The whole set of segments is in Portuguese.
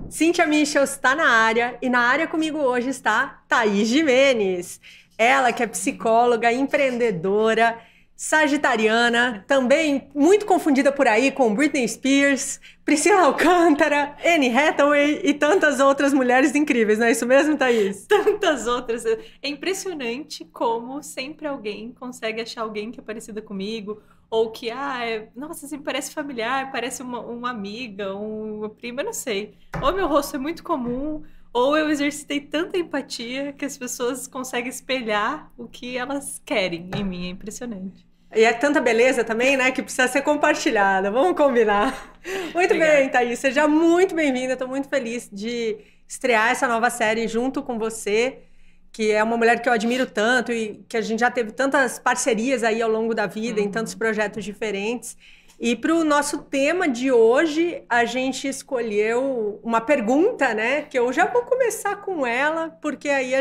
Cíntia Michels está na área e na área comigo hoje está Thaís Gimenez. Ela que é psicóloga, empreendedora, sagitariana, também muito confundida por aí com Britney Spears, Priscila Alcântara, Anne Hathaway e tantas outras mulheres incríveis, não é isso mesmo, Thaís? Tantas outras. É impressionante como sempre alguém consegue achar alguém que é parecido comigo, ou que, nossa, assim, parece familiar, parece uma amiga, uma prima, eu não sei. Ou meu rosto é muito comum, ou eu exercitei tanta empatia que as pessoas conseguem espelhar o que elas querem em mim, é impressionante. E é tanta beleza também, né, que precisa ser compartilhada, vamos combinar. Muito bem, Thaís, seja muito bem-vinda, estou muito feliz de estrear essa nova série junto com você, que é uma mulher que eu admiro tanto e que a gente já teve tantas parcerias aí ao longo da vida, em tantos projetos diferentes. E para o nosso tema de hoje, a gente escolheu uma pergunta, né, que eu já vou começar com ela, porque aí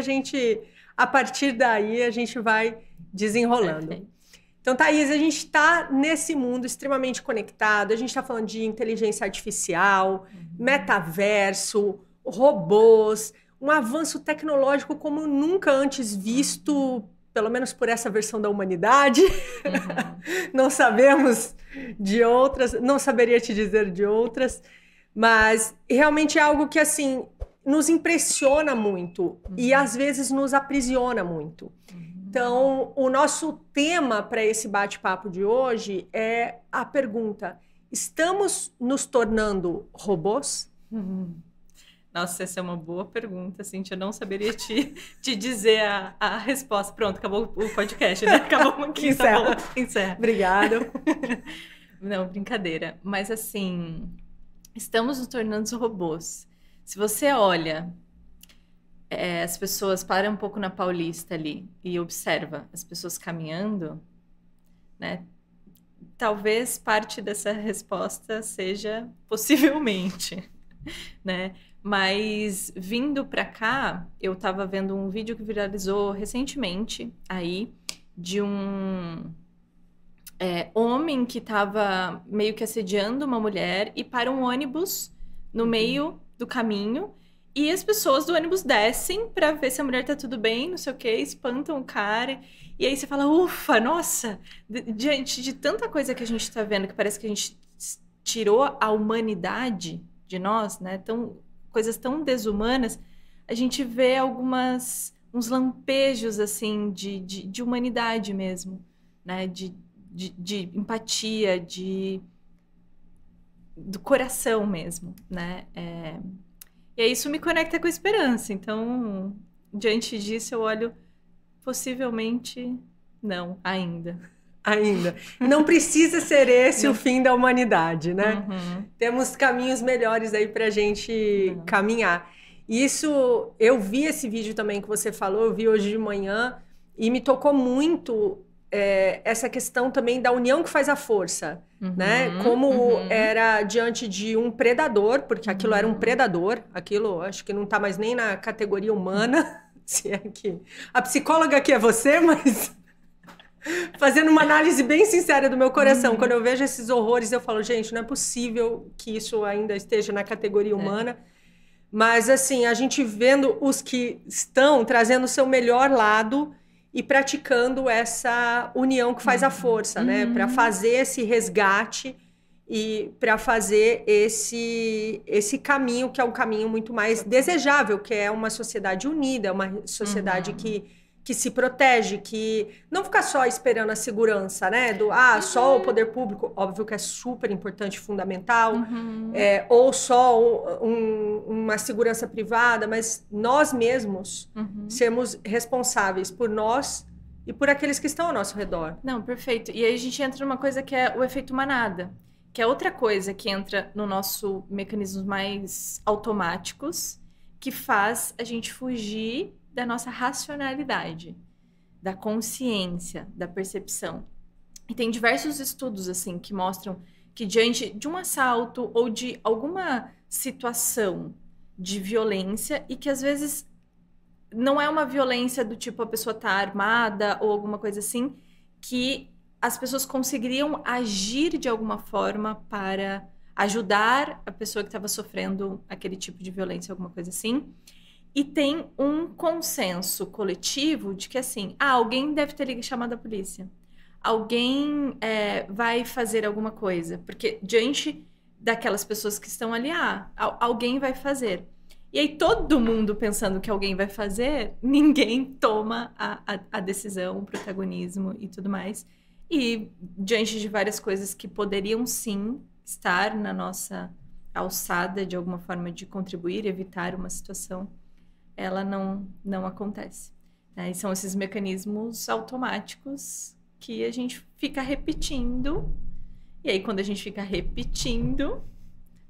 a partir daí, a gente vai desenrolando. Perfeito. Então, Thaís, a gente está nesse mundo extremamente conectado, a gente está falando de inteligência artificial, metaverso, robôs, um avanço tecnológico como nunca antes visto, pelo menos por essa versão da humanidade. Não sabemos de outras, não saberia te dizer de outras, mas realmente é algo que, assim, nos impressiona muito e às vezes nos aprisiona muito. Então, o nosso tema para esse bate-papo de hoje é a pergunta: estamos nos tornando robôs? Nossa, essa é uma boa pergunta, Cíntia. Eu não saberia te dizer a resposta. Pronto, acabou o podcast, né? Acabou aqui, tá bom? Encerra. Obrigada. Não, brincadeira. Mas assim, estamos nos tornando robôs. Se você olha... as pessoas param um pouco na Paulista ali e observa as pessoas caminhando, né? Talvez parte dessa resposta seja possivelmente, né? Mas vindo para cá, eu estava vendo um vídeo que viralizou recentemente aí de um homem que estava meio que assediando uma mulher e para um ônibus no meio do caminho. E as pessoas do ônibus descem pra ver se a mulher tá tudo bem, não sei o quê, espantam o cara. E aí você fala, ufa, nossa, diante de tanta coisa que a gente tá vendo, que parece que a gente tirou a humanidade de nós, né? Coisas tão desumanas, a gente vê uns lampejos, assim, de humanidade mesmo, né? De empatia, do coração mesmo, né? E aí isso me conecta com a esperança. Então, diante disso, eu olho, possivelmente, não, ainda. Ainda. Não precisa ser esse o fim da humanidade, né? Temos caminhos melhores aí pra gente caminhar. Isso, eu vi esse vídeo também que você falou, eu vi hoje de manhã, e me tocou muito essa questão também da união que faz a força, né? Como era diante de um predador, porque aquilo era um predador, aquilo acho que não está mais nem na categoria humana, se é que a psicóloga aqui é você, mas fazendo uma análise bem sincera do meu coração, quando eu vejo esses horrores, eu falo, gente, não é possível que isso ainda esteja na categoria humana. Mas assim, a gente vendo os que estão trazendo o seu melhor lado e praticando essa união que faz a força, né? Para fazer esse resgate e para fazer esse caminho, que é um caminho muito mais desejável, que é uma sociedade unida, uma sociedade que se protege, que não fica só esperando a segurança, né? Só o poder público, óbvio que é super importante, fundamental, ou só uma segurança privada, mas nós mesmos sermos responsáveis por nós e por aqueles que estão ao nosso redor. Não, perfeito. E aí a gente entra numa coisa que é o efeito manada, que é outra coisa que entra no nosso mecanismos mais automáticos, que faz a gente fugir da nossa racionalidade, da consciência, da percepção. E tem diversos estudos assim que mostram que diante de um assalto ou de alguma situação de violência, e que às vezes não é uma violência do tipo a pessoa tá armada ou alguma coisa assim, que as pessoas conseguiriam agir de alguma forma para ajudar a pessoa que estava sofrendo aquele tipo de violência, alguma coisa assim. E tem um consenso coletivo de que, assim, alguém deve ter chamado a polícia. Alguém vai fazer alguma coisa. Porque diante daquelas pessoas que estão ali, alguém vai fazer. E aí todo mundo pensando que alguém vai fazer, ninguém toma a decisão, o protagonismo e tudo mais. E diante de várias coisas que poderiam sim estar na nossa alçada de alguma forma de contribuir, evitar uma situação, ela não acontece. Né? E são esses mecanismos automáticos que a gente fica repetindo. E aí, quando a gente fica repetindo,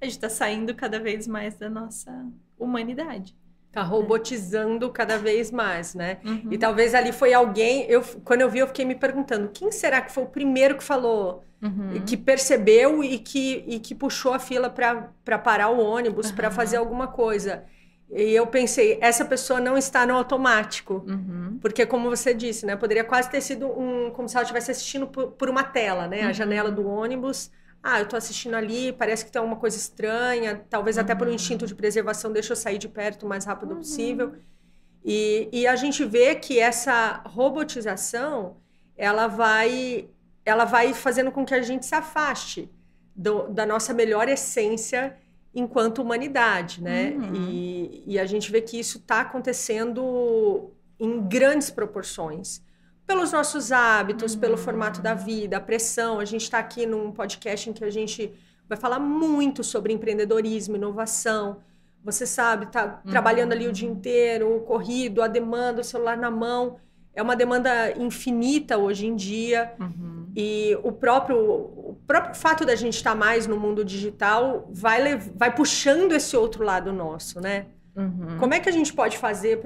a gente está saindo cada vez mais da nossa humanidade. Tá robotizando cada vez mais, né? E talvez ali foi alguém... Quando eu vi, eu fiquei me perguntando, quem será que foi o primeiro que falou, que percebeu e que puxou a fila para parar o ônibus, para fazer alguma coisa? E eu pensei, essa pessoa não está no automático. Porque, como você disse, né? Poderia quase ter sido como se ela estivesse assistindo por uma tela, né? A janela do ônibus. Eu tô assistindo ali, parece que tem alguma coisa estranha. Talvez até por um instinto de preservação, deixa eu sair de perto o mais rápido possível. E a gente vê que essa robotização, ela vai fazendo com que a gente se afaste da nossa melhor essência enquanto humanidade, né? E a gente vê que isso está acontecendo em grandes proporções. Pelos nossos hábitos, pelo formato da vida, a pressão. A gente está aqui num podcast em que a gente vai falar muito sobre empreendedorismo, inovação. Você sabe, tá trabalhando ali o dia inteiro, corrido, a demanda, o celular na mão. É uma demanda infinita hoje em dia. E o próprio fato da gente estar mais no mundo digital vai puxando esse outro lado nosso, né? Como é que a gente pode fazer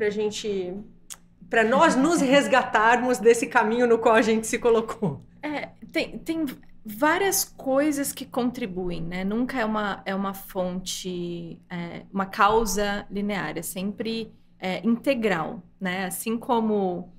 para nós nos resgatarmos desse caminho no qual a gente se colocou? Tem várias coisas que contribuem, né? Nunca é uma fonte, uma causa linear, é sempre integral, né? Assim como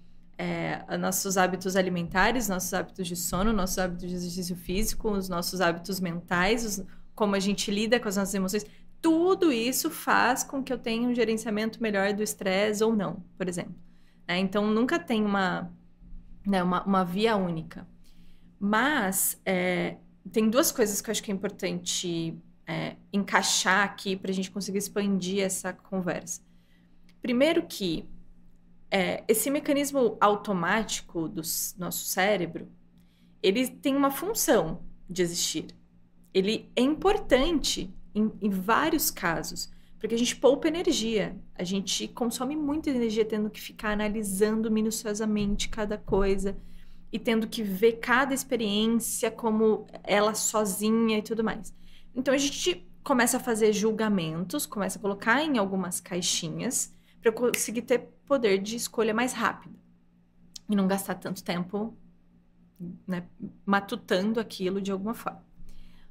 nossos hábitos alimentares, nossos hábitos de sono, nossos hábitos de exercício físico, os nossos hábitos mentais, como a gente lida com as nossas emoções, tudo isso faz com que eu tenha um gerenciamento melhor do estresse ou não, por exemplo. Então, nunca tem uma via única. Mas tem duas coisas que eu acho que é importante encaixar aqui para a gente conseguir expandir essa conversa. Primeiro que esse mecanismo automático do nosso cérebro, ele tem uma função de existir. Ele é importante em vários casos, porque a gente poupa energia, a gente consome muita energia tendo que ficar analisando minuciosamente cada coisa e tendo que ver cada experiência como ela sozinha e tudo mais. Então a gente começa a fazer julgamentos, começa a colocar em algumas caixinhas para conseguir ter poder de escolha mais rápido e não gastar tanto tempo, né, matutando aquilo de alguma forma.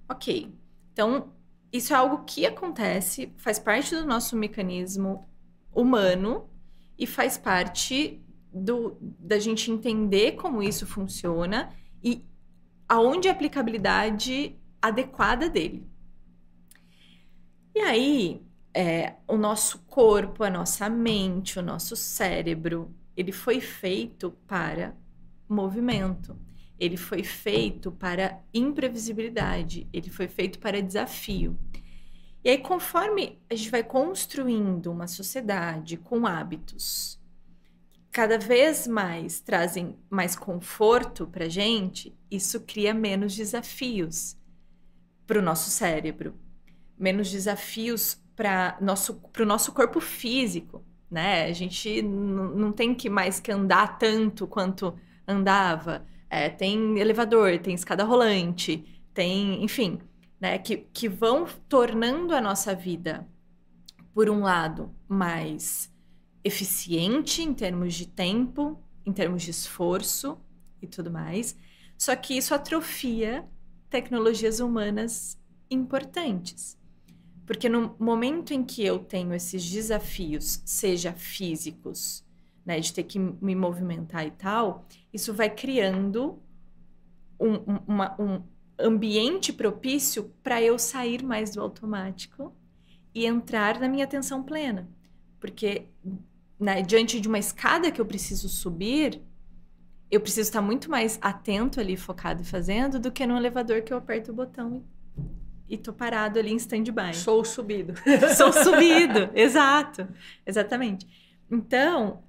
Ok, então isso é algo que acontece, faz parte do nosso mecanismo humano e faz parte da gente entender como isso funciona e aonde a aplicabilidade adequada dele. E aí, o nosso corpo, a nossa mente, o nosso cérebro, ele foi feito para movimento. Ele foi feito para imprevisibilidade, ele foi feito para desafio. E aí, conforme a gente vai construindo uma sociedade com hábitos cada vez mais trazem mais conforto para a gente, isso cria menos desafios para o nosso cérebro, menos desafios para o nosso corpo físico, né? A gente não tem mais que andar tanto quanto andava. Tem elevador, tem escada rolante, tem, enfim, né, que vão tornando a nossa vida, por um lado, mais eficiente em termos de tempo, em termos de esforço e tudo mais. Só que isso atrofia tecnologias humanas importantes. Porque no momento em que eu tenho esses desafios, seja físicos, né, de ter que me movimentar e tal, isso vai criando ambiente propício para eu sair mais do automático e entrar na minha atenção plena. Porque, né, diante de uma escada que eu preciso subir, eu preciso estar muito mais atento ali, focado e fazendo, do que no elevador que eu aperto o botão e tô parado ali em stand-by. Sou subido. Sou subido, exato. Exatamente. Então,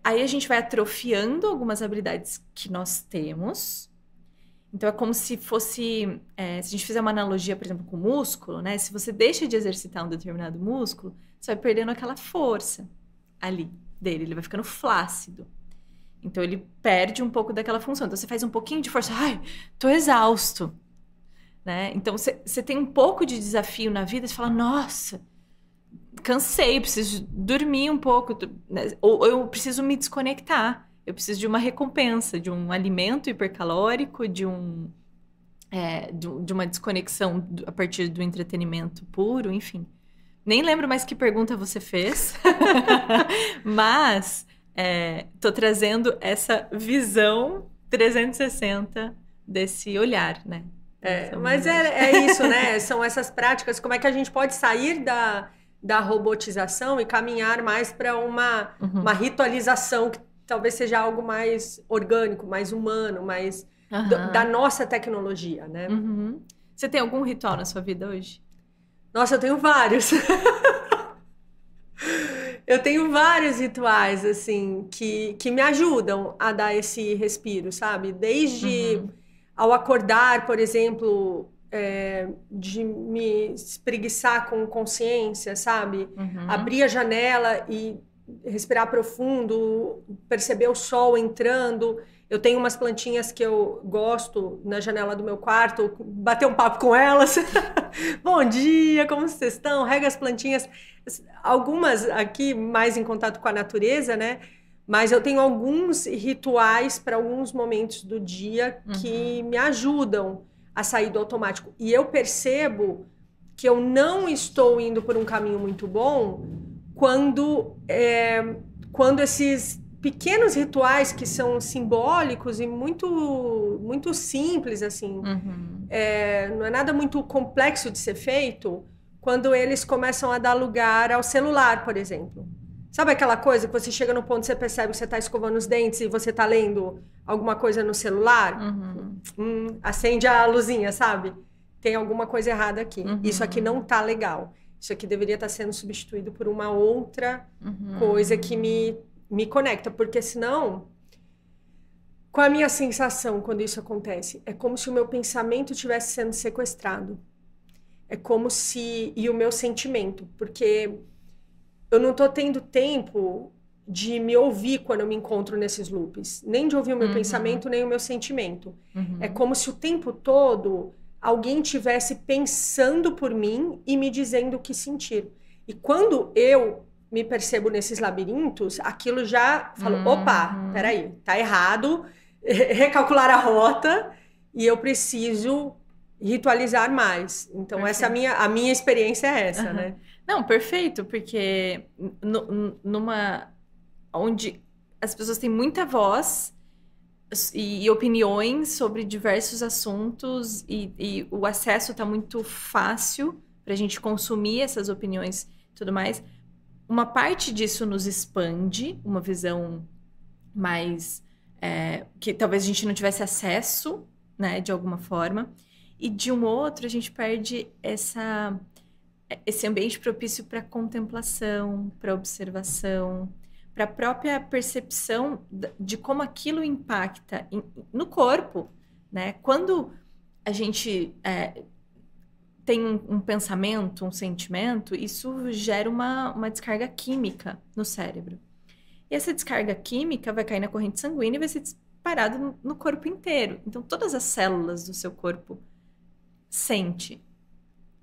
aí a gente vai atrofiando algumas habilidades que nós temos. Então, é como se fosse... se a gente fizer uma analogia, por exemplo, com o músculo, né? Se você deixa de exercitar um determinado músculo, você vai perdendo aquela força ali dele. Ele vai ficando flácido. Então, ele perde um pouco daquela função. Então, você faz um pouquinho de força. Ai, tô exausto. Né? Então, você tem um pouco de desafio na vida. Você fala, nossa, cansei, preciso dormir um pouco. Ou eu preciso me desconectar. Eu preciso de uma recompensa, de um alimento hipercalórico, de uma desconexão a partir do entretenimento puro, enfim. Nem lembro mais que pergunta você fez, mas tô trazendo essa visão 360 desse olhar, né? Mas é isso, né? São essas práticas. Como é que a gente pode sair da robotização e caminhar mais para uma ritualização que talvez seja algo mais orgânico, mais humano, mais da nossa tecnologia, né? Você tem algum ritual na sua vida hoje? Nossa, eu tenho vários. Eu tenho vários rituais, assim, que me ajudam a dar esse respiro, sabe? Desde ao acordar, por exemplo, de me espreguiçar com consciência, sabe? Abrir a janela e respirar profundo, perceber o sol entrando. Eu tenho umas plantinhas que eu gosto na janela do meu quarto, bater um papo com elas. Bom dia, como vocês estão? Rega as plantinhas. Algumas aqui mais em contato com a natureza, né? Mas eu tenho alguns rituais para alguns momentos do dia que me ajudam a sair do automático. E eu percebo que eu não estou indo por um caminho muito bom quando esses pequenos rituais que são simbólicos e muito, muito simples, assim, não é nada muito complexo de ser feito, quando eles começam a dar lugar ao celular, por exemplo. Sabe aquela coisa que você chega no ponto que você percebe que você está escovando os dentes e você está lendo alguma coisa no celular? Acende a luzinha, sabe? Tem alguma coisa errada aqui. Isso aqui não tá legal. Isso aqui deveria estar sendo substituído por uma outra coisa que me conecta. Porque senão, qual é a minha sensação quando isso acontece? É como se o meu pensamento estivesse sendo sequestrado. É como se... E o meu sentimento. Porque eu não tô tendo tempo de me ouvir quando eu me encontro nesses loops. Nem de ouvir o meu pensamento, nem o meu sentimento. É como se o tempo todo alguém estivesse pensando por mim e me dizendo o que sentir. E quando eu me percebo nesses labirintos, aquilo já falou, opa, peraí, tá errado, recalcular a rota e eu preciso ritualizar mais. Então, perfeito. A minha experiência é essa, né? Não, perfeito, porque onde as pessoas têm muita voz e opiniões sobre diversos assuntos e o acesso está muito fácil para a gente consumir essas opiniões e tudo mais. Uma parte disso nos expande, uma visão mais... que talvez a gente não tivesse acesso, né, de alguma forma. E de um outro, a gente perde esse ambiente propício para contemplação, para observação, para a própria percepção de como aquilo impacta no corpo, né? Quando a gente tem um pensamento, um sentimento, isso gera uma descarga química no cérebro. E essa descarga química vai cair na corrente sanguínea e vai ser disparada no corpo inteiro. Então, todas as células do seu corpo sente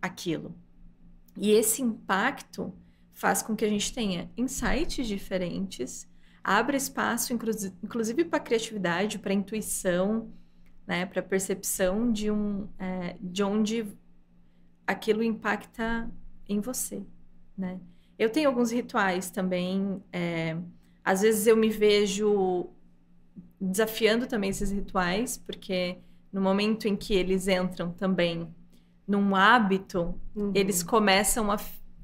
aquilo. E esse impacto faz com que a gente tenha insights diferentes, abra espaço, inclusive para a criatividade, para a intuição, né, para a percepção de onde aquilo impacta em você, né? Eu tenho alguns rituais também, às vezes eu me vejo desafiando também esses rituais, porque no momento em que eles entram também num hábito, eles começam a,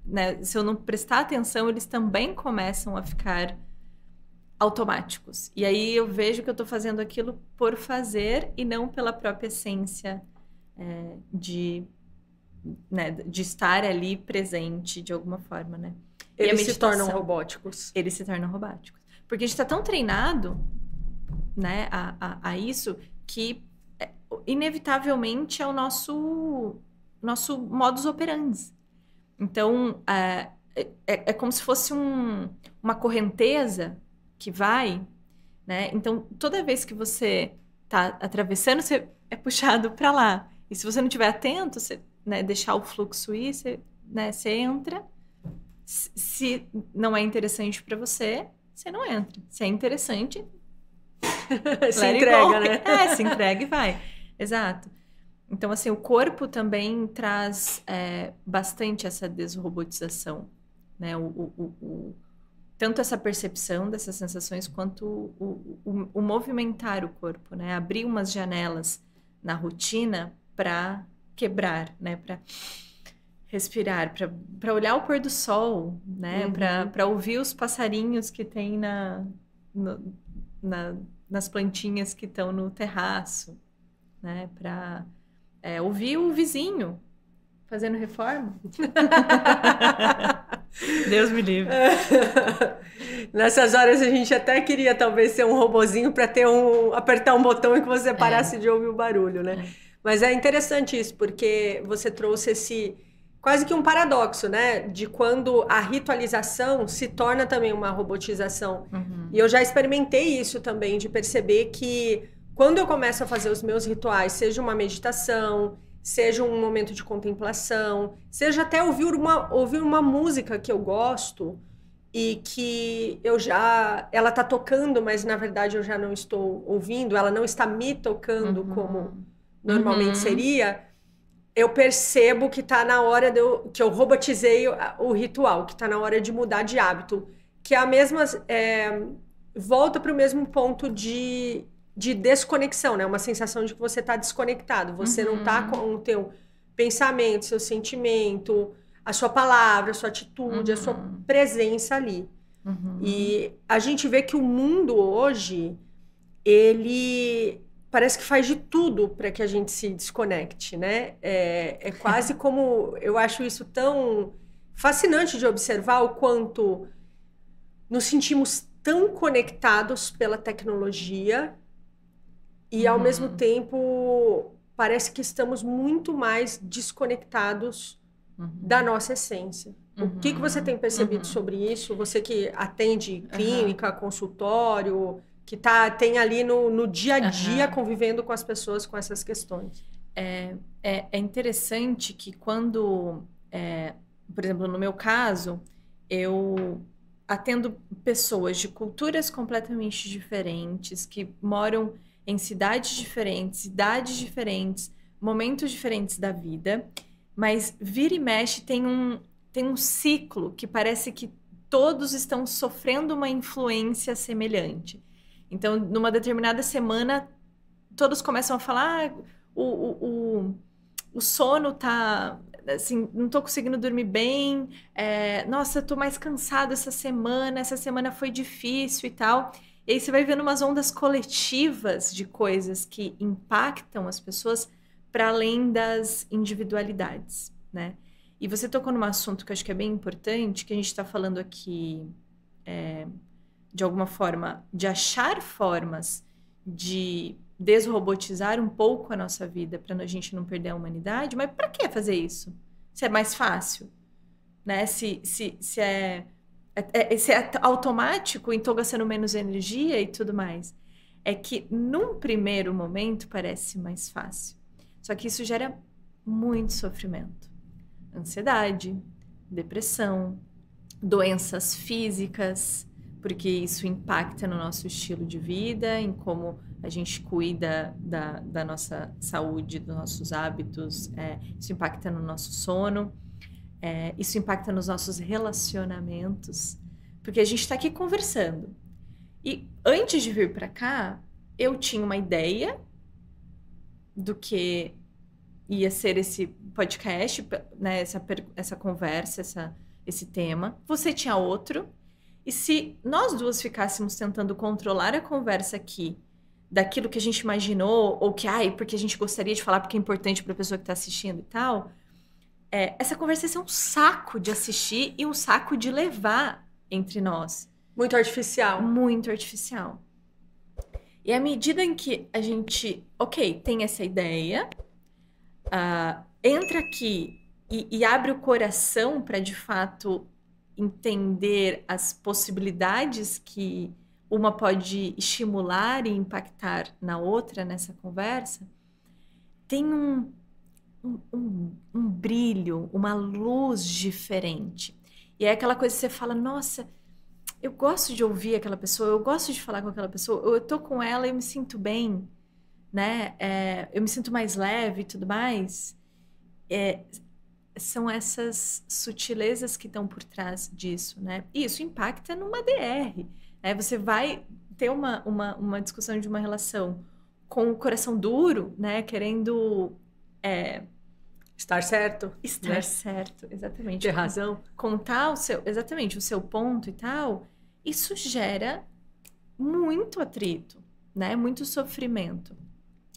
né, se eu não prestar atenção, eles também começam a ficar automáticos. E aí eu vejo que eu estou fazendo aquilo por fazer e não pela própria essência de estar ali presente de alguma forma, né? Eles se tornam robóticos. Eles se tornam robóticos. Porque a gente está tão treinado, né, a isso, que inevitavelmente é o nosso modus operandi. Então, é como se fosse uma correnteza que vai, né? Então, toda vez que você está atravessando, você é puxado para lá. E se você não estiver atento, você, né, deixar o fluxo ir, você entra. Se não é interessante para você, você não entra. Se é interessante, se entrega, né? Se entrega e vai. Exato. Então, assim, o corpo também traz bastante essa desrobotização, né? Tanto essa percepção dessas sensações, quanto o movimentar o corpo, né? Abrir umas janelas na rotina para quebrar, né? Para respirar, para olhar o pôr do sol, né? Para ouvir os passarinhos que tem nas plantinhas que estão no terraço, né? Para ouvir o vizinho fazendo reforma. Deus me livre. Nessas horas a gente até queria talvez ser um robozinho para apertar um botão e que você parasse de ouvir o barulho, né? Mas é interessante isso, porque você trouxe esse quase que um paradoxo, né? De quando a ritualização se torna também uma robotização. E eu já experimentei isso também, de perceber que quando eu começo a fazer os meus rituais, seja uma meditação, seja um momento de contemplação, seja até ouvir uma música que eu gosto e que ela tá tocando, mas na verdade eu já não estou ouvindo, ela não está me tocando como normalmente seria, eu percebo que tá na hora que eu robotizei o ritual, que tá na hora de mudar de hábito, que é a mesma volta para o mesmo ponto de desconexão, né? Uma sensação de que você está desconectado. Você não está com o teu pensamento, seu sentimento, a sua palavra, a sua atitude, a sua presença ali. E a gente vê que o mundo hoje, ele parece que faz de tudo para que a gente se desconecte, né? É quase como... Eu acho isso tão fascinante de observar o quanto nos sentimos tão conectados pela tecnologia e, ao mesmo tempo, parece que estamos muito mais desconectados da nossa essência. O que você tem percebido sobre isso? Você que atende clínica, consultório, que tem ali no dia a dia convivendo com as pessoas com essas questões. É interessante que quando, por exemplo, no meu caso, eu atendo pessoas de culturas completamente diferentes, que moram em cidades diferentes, idades diferentes, momentos diferentes da vida, mas vira e mexe tem um ciclo que parece que todos estão sofrendo uma influência semelhante. Então, numa determinada semana, todos começam a falar, o sono tá, assim, não tô conseguindo dormir bem, nossa, eu tô mais cansado essa semana foi difícil e tal. E aí você vai vendo umas ondas coletivas de coisas que impactam as pessoas para além das individualidades, né? E você tocou num assunto que eu acho que é bem importante, que a gente está falando aqui, de alguma forma, de achar formas de desrobotizar um pouco a nossa vida para a gente não perder a humanidade, mas para que fazer isso? Se é mais fácil, né? Se é automático, então gastando menos energia e tudo mais. É que num primeiro momento parece mais fácil. Só que isso gera muito sofrimento. Ansiedade, depressão, doenças físicas, porque isso impacta no nosso estilo de vida, em como a gente cuida da nossa saúde, dos nossos hábitos, isso impacta no nosso sono, isso impacta nos nossos relacionamentos, porque a gente está aqui conversando. E antes de vir para cá, eu tinha uma ideia do que ia ser esse podcast, né? Essa conversa, esse tema. Você tinha outro. E se nós duas ficássemos tentando controlar a conversa aqui, daquilo que a gente imaginou, ou que, porque a gente gostaria de falar porque é importante para a pessoa que está assistindo e tal, essa conversa ia ser um saco de assistir e um saco de levar entre nós. Muito artificial. Muito artificial. E à medida em que a gente, tem essa ideia, entra aqui e abre o coração para, de fato, entender as possibilidades que uma pode estimular e impactar na outra nessa conversa, tem um brilho, uma luz diferente. E é aquela coisa que você fala, nossa, eu gosto de ouvir aquela pessoa, eu gosto de falar com aquela pessoa, eu tô com ela e eu me sinto bem, né? Eu me sinto mais leve e tudo mais. São essas sutilezas que estão por trás disso, né? E isso impacta numa DR. Né? Você vai ter uma discussão de uma relação com o coração duro, né? Querendo... estar certo. Estar né? certo, exatamente. Ter razão. Contar o seu ponto e tal, isso gera muito atrito, né? Muito sofrimento.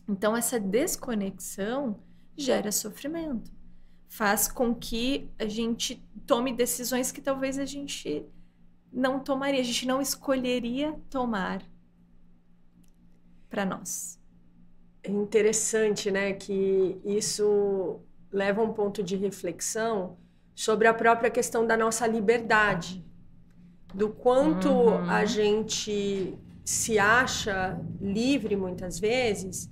Então, essa desconexão gera sofrimento. Faz com que a gente tome decisões que talvez a gente não tomaria, a gente não escolheria tomar para nós. É interessante, né, que isso leva a um ponto de reflexão sobre a própria questão da nossa liberdade, do quanto a gente se acha livre muitas vezes,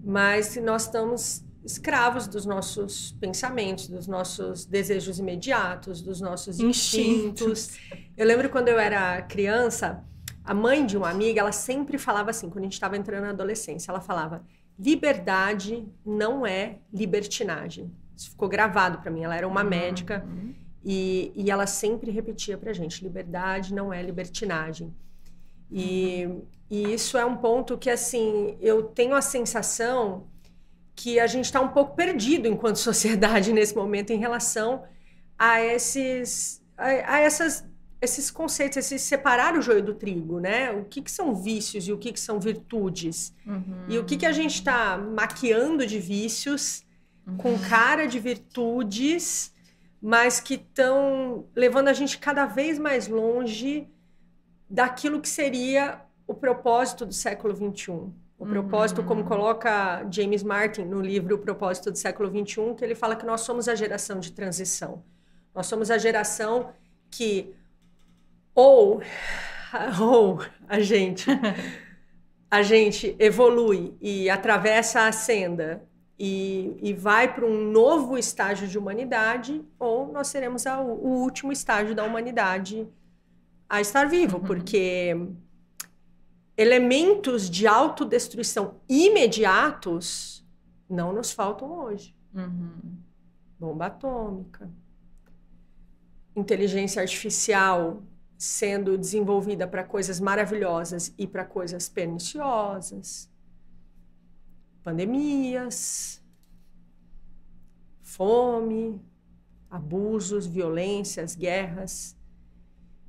mas nós estamos escravos dos nossos pensamentos, dos nossos desejos imediatos, dos nossos instintos. Eu lembro quando eu era criança, a mãe de uma amiga, ela sempre falava assim, quando a gente estava entrando na adolescência, ela falava, liberdade não é libertinagem. Isso ficou gravado para mim, ela era uma médica e ela sempre repetia pra gente, liberdade não é libertinagem. E isso é um ponto que, assim, eu tenho a sensação que a gente está um pouco perdido enquanto sociedade nesse momento em relação a esses conceitos, esse separar o joio do trigo, né? O que são vícios e o que são virtudes. E o que a gente está maquiando de vícios com cara de virtudes, mas que estão levando a gente cada vez mais longe daquilo que seria o propósito do século XXI. O propósito, como coloca James Martin no livro O Propósito do Século XXI, que ele fala que nós somos a geração de transição. Nós somos a geração que ou a gente evolui e atravessa a senda e vai para um novo estágio de humanidade, ou nós seremos o último estágio da humanidade a estar vivo, porque elementos de autodestruição imediatos não nos faltam hoje. Bomba atômica, inteligência artificial sendo desenvolvida para coisas maravilhosas e para coisas perniciosas, pandemias, fome, abusos, violências, guerras,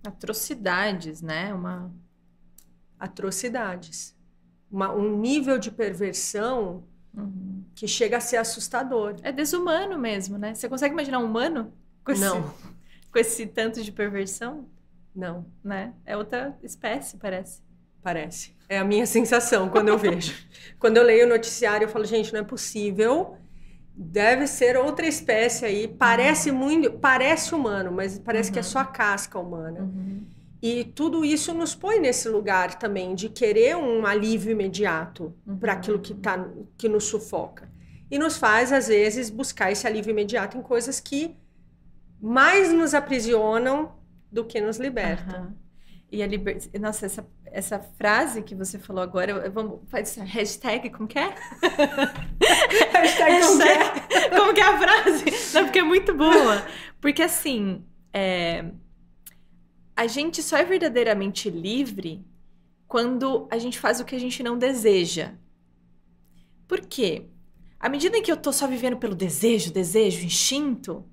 atrocidades, né? Atrocidades. Um nível de perversão que chega a ser assustador. É desumano mesmo, né? Você consegue imaginar um humano com esse tanto de perversão? Não. Né? É outra espécie, parece. Parece. É a minha sensação quando eu vejo. Quando eu leio o noticiário, eu falo, gente, não é possível. Deve ser outra espécie aí. Parece humano, mas parece que é só a casca humana. E tudo isso nos põe nesse lugar também de querer um alívio imediato para aquilo que nos sufoca. E nos faz, às vezes, buscar esse alívio imediato em coisas que mais nos aprisionam do que nos libertam. E a Nossa, essa frase que você falou agora, faz hashtag, como que é? Como que é a frase? Não, porque é muito boa. Porque assim, a gente só é verdadeiramente livre quando a gente faz o que a gente não deseja. Por quê? À medida em que eu tô só vivendo pelo desejo, instinto,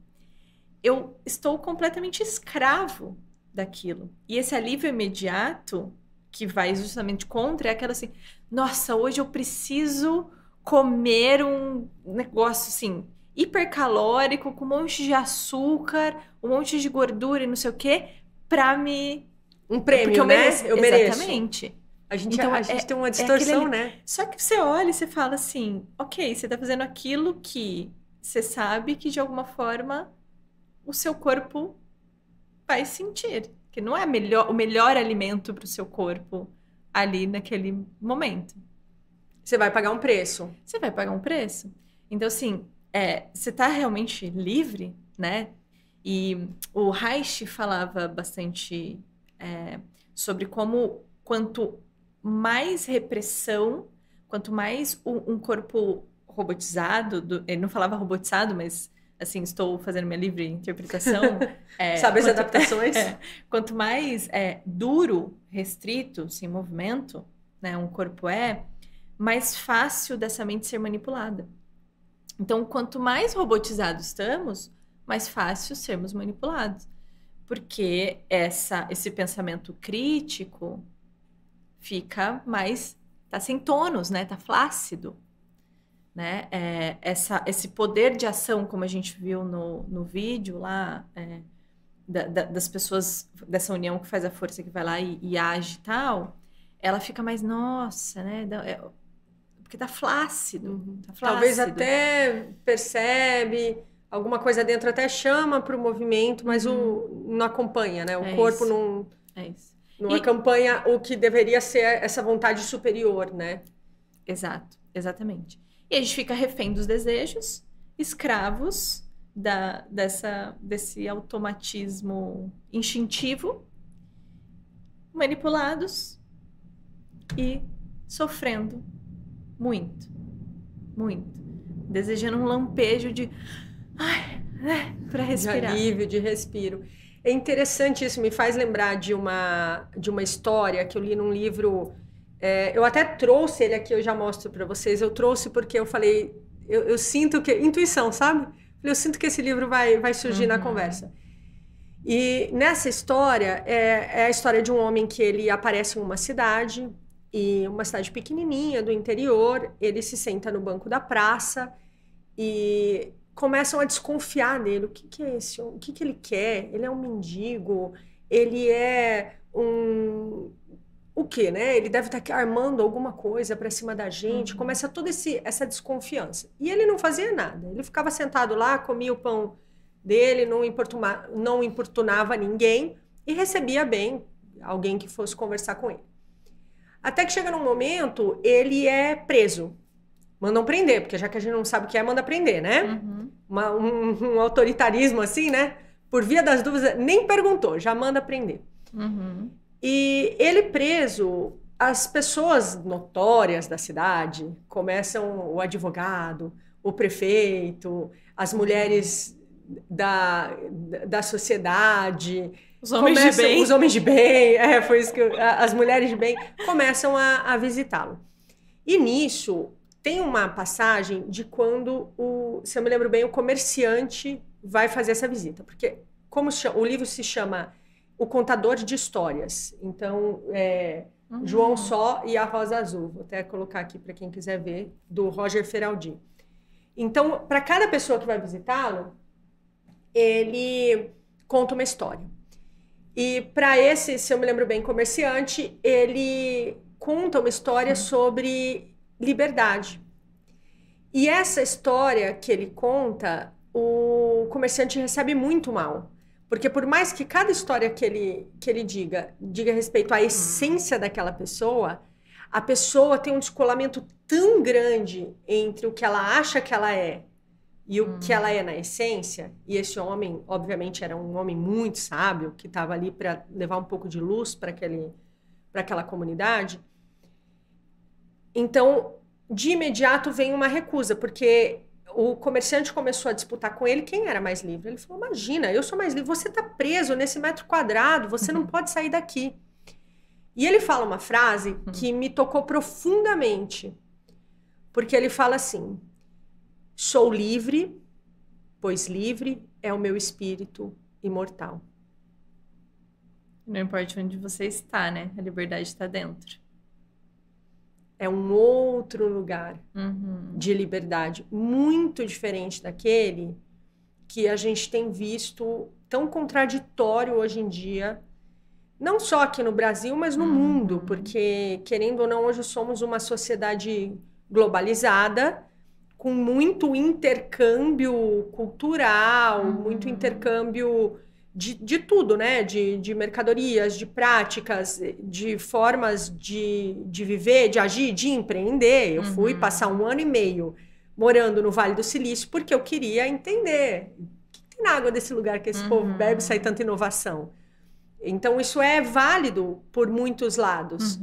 eu estou completamente escravo daquilo. E esse alívio imediato, que vai justamente contra, é aquela assim, nossa, hoje eu preciso comer um negócio assim, hipercalórico, com um monte de açúcar, um monte de gordura e não sei o quê, pra me... Um prêmio, eu mereço. Eu mereço. Exatamente. A gente tem uma distorção, né? Só que você olha e você fala assim, ok, você tá fazendo aquilo que você sabe que de alguma forma o seu corpo vai sentir. Que não é o melhor alimento para o seu corpo ali naquele momento. Você vai pagar um preço. Você vai pagar um preço. Então, assim, você tá realmente livre, né? E o Reich falava bastante sobre como quanto mais repressão, quanto mais um corpo robotizado, ele não falava robotizado, mas assim, estou fazendo minha livre interpretação. Sabe as adaptações? Quanto mais duro, restrito, sem movimento, né, um corpo mais fácil dessa mente ser manipulada. Então, quanto mais robotizados estamos, mais fácil sermos manipulados. Porque esse pensamento crítico fica mais... Tá sem tônus, né? Tá flácido. Né? Esse poder de ação, como a gente viu no vídeo lá, das pessoas dessa união que faz a força, que vai lá e age e tal, ela fica mais, nossa, né? Porque tá flácido, tá flácido. Talvez até percebe, alguma coisa dentro até chama para o movimento, mas não acompanha, né? O corpo isso. não acompanha o que deveria ser essa vontade superior, né? Exato, exatamente. E a gente fica refém dos desejos, escravos desse automatismo instintivo, manipulados e sofrendo muito, muito. Desejando um lampejo para respirar. De alívio, de respiro. É interessante isso, me faz lembrar de uma história que eu li num livro... eu até trouxe ele aqui, eu já mostro para vocês. Eu trouxe porque eu falei, eu sinto que... Intuição, sabe? Eu sinto que esse livro vai surgir na conversa. E nessa história, é a história de um homem que ele aparece em uma cidade, e uma cidade pequenininha do interior. Ele se senta no banco da praça e começam a desconfiar dele. O que é esse homem? O que ele quer? Ele é um mendigo? Ele é um... O quê, né? Ele deve estar armando alguma coisa para cima da gente. Começa toda essa desconfiança. E ele não fazia nada. Ele ficava sentado lá, comia o pão dele, não importunava ninguém e recebia bem alguém que fosse conversar com ele. Até que chega num momento, ele é preso. Mandam prender, porque já que a gente não sabe o que manda prender, né? Um autoritarismo assim, né? Por via das dúvidas, nem perguntou, já manda prender. E ele preso, as pessoas notórias da cidade começam, o advogado, o prefeito, as mulheres da sociedade, os homens de bem. Os homens de bem, foi isso que as mulheres de bem começam a visitá-lo. E nisso tem uma passagem de quando, se eu me lembro bem, o comerciante vai fazer essa visita, porque o livro se chama O Contador de Histórias. Então, João Só e a Rosa Azul. Vou até colocar aqui para quem quiser ver, do Roger Feraldi. Então, para cada pessoa que vai visitá-lo, ele conta uma história. E para esse, se eu me lembro bem, comerciante, ele conta uma história sobre liberdade. E essa história que ele conta, o comerciante recebe muito mal. Porque por mais que cada história que ele diga respeito à essência daquela pessoa, a pessoa tem um descolamento tão grande entre o que ela acha que ela é e o que ela é na essência. E esse homem, obviamente, era um homem muito sábio, que estava ali para levar um pouco de luz para aquela comunidade. Então, de imediato vem uma recusa, porque o comerciante começou a disputar com ele quem era mais livre. Ele falou, imagina, eu sou mais livre, você está preso nesse metro quadrado, você não pode sair daqui. E ele fala uma frase que me tocou profundamente, porque ele fala assim, Sou livre, pois livre é o meu espírito imortal. Não importa onde você está, né? A liberdade está dentro. É um outro lugar de liberdade, muito diferente daquele que a gente tem visto tão contraditório hoje em dia, não só aqui no Brasil, mas no mundo, porque, querendo ou não, hoje somos uma sociedade globalizada, com muito intercâmbio cultural, muito intercâmbio de tudo, né? De mercadorias, de práticas, de formas de viver, de agir, de empreender. Eu fui passar 1 ano e meio morando no Vale do Silício porque eu queria entender o que tem na água desse lugar que esse povo bebe e sai tanta inovação. Então, isso é válido por muitos lados,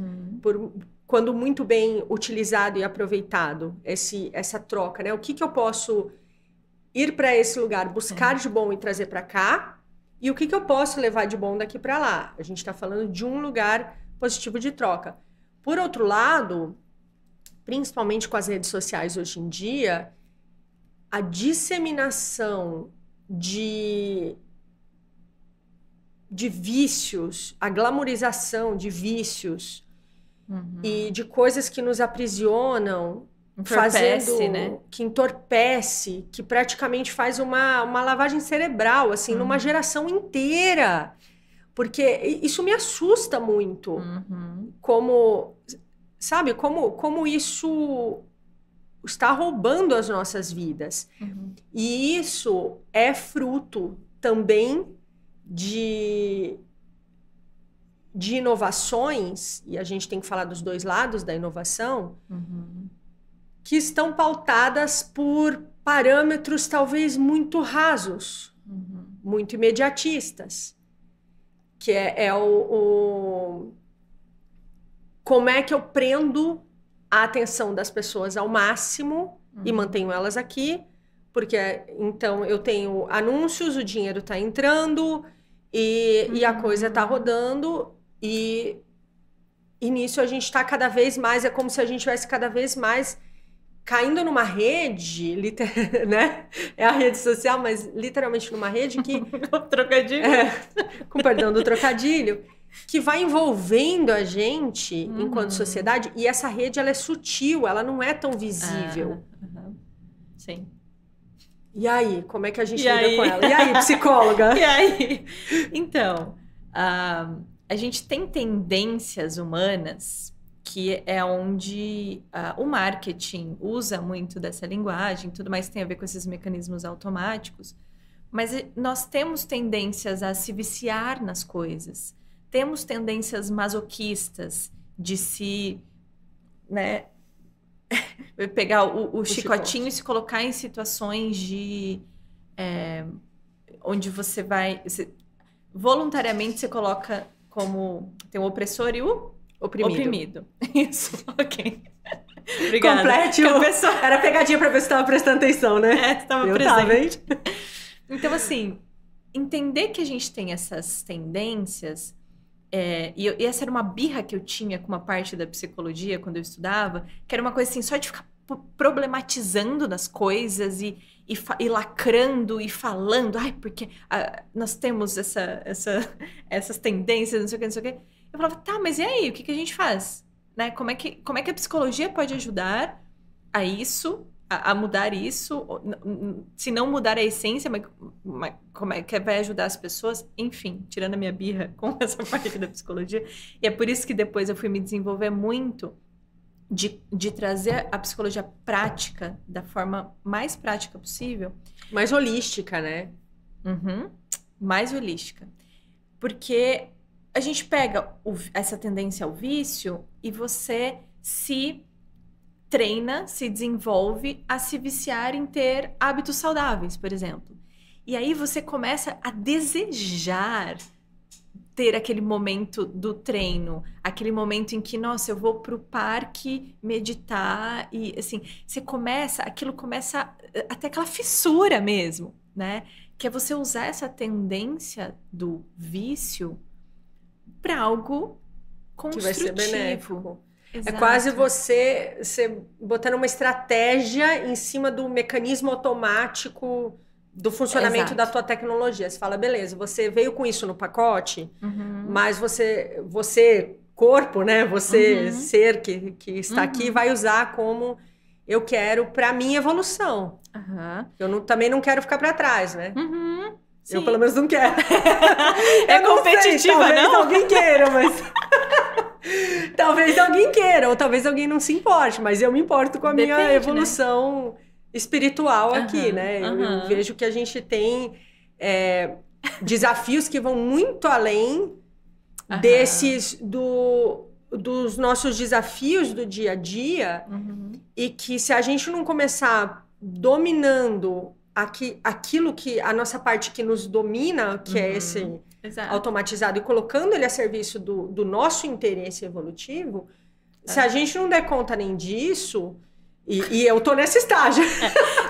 quando muito bem utilizado e aproveitado, essa troca, né? O que eu posso ir para esse lugar, buscar de bom e trazer para cá, e o que eu posso levar de bom daqui para lá? A gente está falando de um lugar positivo de troca. Por outro lado, principalmente com as redes sociais hoje em dia, a disseminação de vícios, a glamorização de vícios e de coisas que nos aprisionam, que entorpece, que praticamente faz uma lavagem cerebral, assim, numa geração inteira. Porque isso me assusta muito. Como, sabe, como isso está roubando as nossas vidas. E isso é fruto também de inovações, e a gente tem que falar dos dois lados da inovação, que estão pautadas por parâmetros talvez muito rasos, muito imediatistas, que é como é que eu prendo a atenção das pessoas ao máximo e mantenho elas aqui, porque então eu tenho anúncios, o dinheiro está entrando e a coisa está rodando e nisso a gente está cada vez mais, é como se a gente estivesse cada vez mais caindo numa rede, né? É a rede social, mas literalmente numa rede que... Trocadilho. Com perdão do trocadilho, que vai envolvendo a gente enquanto sociedade, e essa rede ela é sutil, ela não é tão visível. Sim. E aí, como é que a gente lida com ela? E aí, psicóloga? E aí? Então, a gente tem tendências humanas que é onde o marketing usa muito dessa linguagem, tudo mais tem a ver com esses mecanismos automáticos, mas nós temos tendências a se viciar nas coisas, temos tendências masoquistas de se, né, pegar o chicotinho e se colocar em situações de onde você vai... voluntariamente você coloca como... Tem o opressor e o oprimido. Isso, ok. Obrigada. Complete Era pegadinha pra ver se estava prestando atenção, né? Estava presente. Então, assim, entender que a gente tem essas tendências... E essa era uma birra que eu tinha com uma parte da psicologia quando eu estudava, que era uma coisa assim, só de ficar problematizando nas coisas e lacrando e falando, porque nós temos essas tendências, não sei o que, não sei o que. Eu falava, tá, mas e aí, o que a gente faz? Né? Como é que a psicologia pode ajudar a isso, a mudar isso, se não mudar a essência, mas como é que vai ajudar as pessoas? Enfim, tirando a minha birra com essa parte da psicologia. E é por isso que depois eu fui me desenvolver muito de trazer a psicologia prática da forma mais prática possível. Mais holística, né? Mais holística. Porque a gente pega essa tendência ao vício e você se treina, se desenvolve a se viciar em ter hábitos saudáveis, por exemplo. E aí você começa a desejar ter aquele momento do treino, aquele momento em que, nossa, eu vou pro parque meditar e, assim, aquilo começa até aquela fissura mesmo, né? Que é você usar essa tendência do vício para algo construtivo. Que vai ser benéfico. É quase você botando uma estratégia em cima do mecanismo automático do funcionamento da tua tecnologia. Você fala, beleza, você veio com isso no pacote, mas você corpo, né? Você ser que está aqui, vai usar como eu quero para minha evolução. Eu também não quero ficar para trás, né? Eu pelo menos não quero. É competitiva, talvez não? Alguém queira, mas... talvez alguém queira, ou talvez alguém não se importe, mas eu me importo com a minha evolução, né? Espiritual aqui, né? Eu vejo que a gente tem desafios que vão muito além dos nossos desafios do dia a dia, e que se a gente não começar dominando aquilo que a nossa parte que nos domina, que é esse automatizado, e colocando ele a serviço do nosso interesse evolutivo, se a gente não der conta nem disso, e eu tô nesse estágio.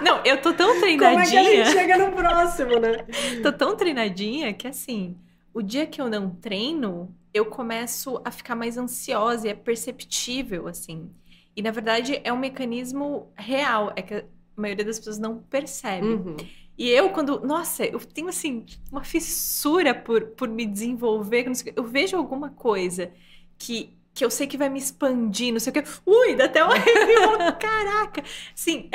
Não, eu tô tão treinadinha. Como é que a gente chega no próximo, né? Tô tão treinadinha que, assim, o dia que eu não treino, eu começo a ficar mais ansiosa, e é perceptível, assim. E, na verdade, é um mecanismo real, é que a maioria das pessoas não percebe. E eu, nossa, eu tenho, assim, uma fissura por me desenvolver. Eu vejo alguma coisa que eu sei que vai me expandir, não sei o que. Ui, dá até um arrepio. Caraca! Sim,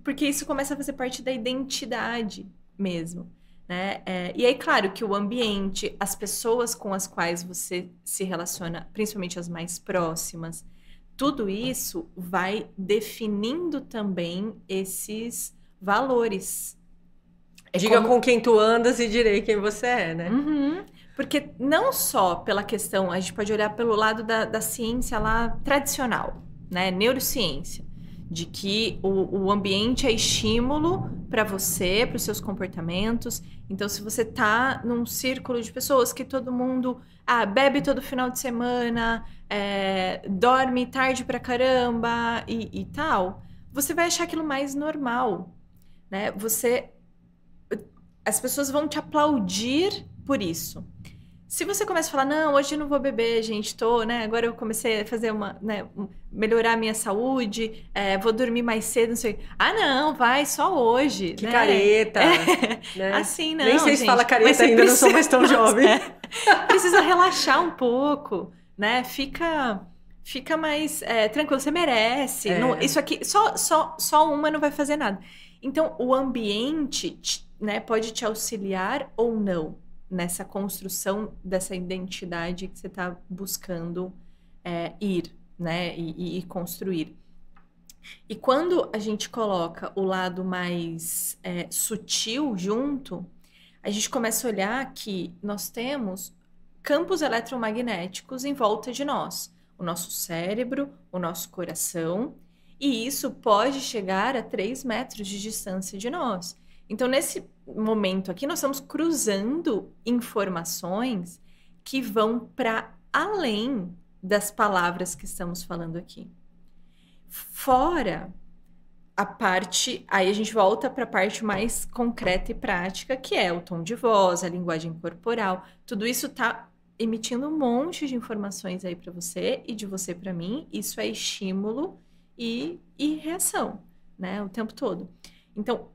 porque isso começa a fazer parte da identidade mesmo, né? E aí, claro, que o ambiente, as pessoas com as quais você se relaciona, principalmente as mais próximas, tudo isso vai definindo também esses valores. Diga com quem tu andas e direi quem você é, né? Porque não só pela questão, a gente pode olhar pelo lado da ciência lá tradicional, né? Neurociência, de que o ambiente é estímulo para você, para os seus comportamentos. Então, se você tá num círculo de pessoas que todo mundo bebe todo final de semana, dorme tarde pra caramba e tal, você vai achar aquilo mais normal, né? As pessoas vão te aplaudir por isso. Se você começa a falar, não, hoje eu não vou beber, gente, né? Agora eu comecei a fazer melhorar a minha saúde, vou dormir mais cedo, não sei. Não, vai, só hoje. Que né? careta. Né? Assim, não, nem sei gente, se fala careta ainda, não sou mais tão jovem. Precisa relaxar um pouco, né? Fica mais tranquilo, você merece. Isso aqui, só uma não vai fazer nada. Então, o ambiente, né, pode te auxiliar ou não nessa construção dessa identidade que você está buscando ir, né, e construir. E quando a gente coloca o lado mais sutil junto, a gente começa a olhar que nós temos campos eletromagnéticos em volta de nós. O nosso cérebro, o nosso coração, e isso pode chegar a 3 metros de distância de nós. Então, nesse momento aqui, nós estamos cruzando informações que vão para além das palavras que estamos falando aqui. Fora a parte, aí a gente volta para a parte mais concreta e prática, que é o tom de voz, a linguagem corporal. Tudo isso está emitindo um monte de informações aí para você e de você para mim. Isso é estímulo e reação, né? O tempo todo. Então,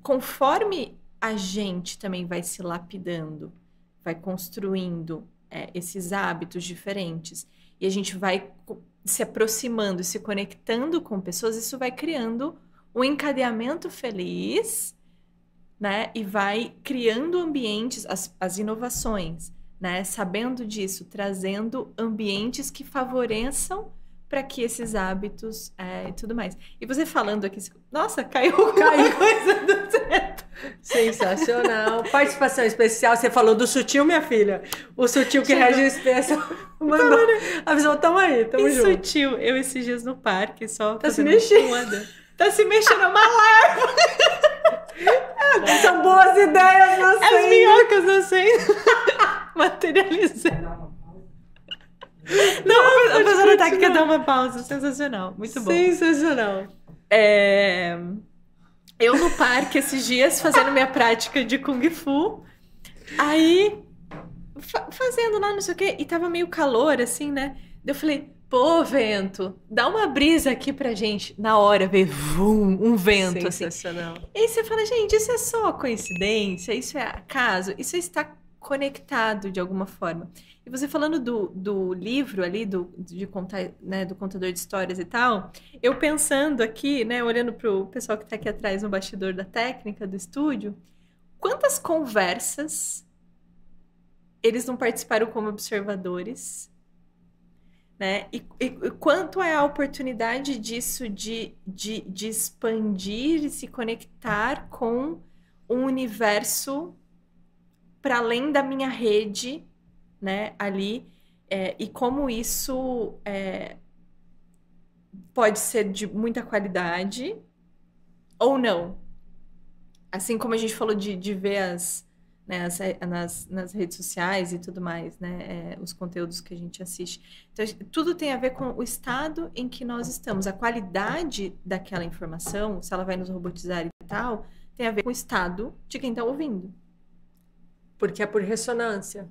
conforme a gente também vai se lapidando, vai construindo esses hábitos diferentes, e a gente vai se aproximando e se conectando com pessoas, isso vai criando um encadeamento feliz, né? E vai criando ambientes, as inovações, né? Sabendo disso, trazendo ambientes que favoreçam para que esses hábitos e tudo mais. E você falando aqui, nossa, caiu coisa do teto. Sensacional. Participação especial, você falou do sutil, minha filha. O sutil que rege o espesso mandou. Avisou, tamo aí, tamo junto. Sutil, eu esses dias no parque, só tá se mexendo. Tá se mexendo uma larva. São boas ideias nascendo. As minhocas nascendo. Materializando. Não, a pessoa tá aqui quer dar uma pausa. Sensacional, muito bom. Sensacional. Eu no parque esses dias fazendo minha prática de Kung Fu. Aí, fazendo lá, não sei o quê. E tava meio calor, assim, né? Eu falei, Pô, vento, dá uma brisa aqui pra gente. Na hora veio um vento, assim. Sensacional. E aí você fala, gente, isso é só coincidência? Isso é acaso? Isso está conectado de alguma forma. E você falando do livro ali, de contar, né, do contador de histórias e tal, eu pensando aqui, né, olhando pro pessoal que tá aqui atrás no bastidor da técnica do estúdio, quantas conversas eles não participaram como observadores, né? E quanto é a oportunidade disso de expandir e se conectar com um universo para além da minha rede, né? Ali, e como isso pode ser de muita qualidade ou não. Assim como a gente falou de ver né, nas redes sociais e tudo mais, né, os conteúdos que a gente assiste. Então, tudo tem a ver com o estado em que nós estamos. A qualidade daquela informação, se ela vai nos robotizar e tal, tem a ver com o estado de quem está ouvindo. Porque é por ressonância.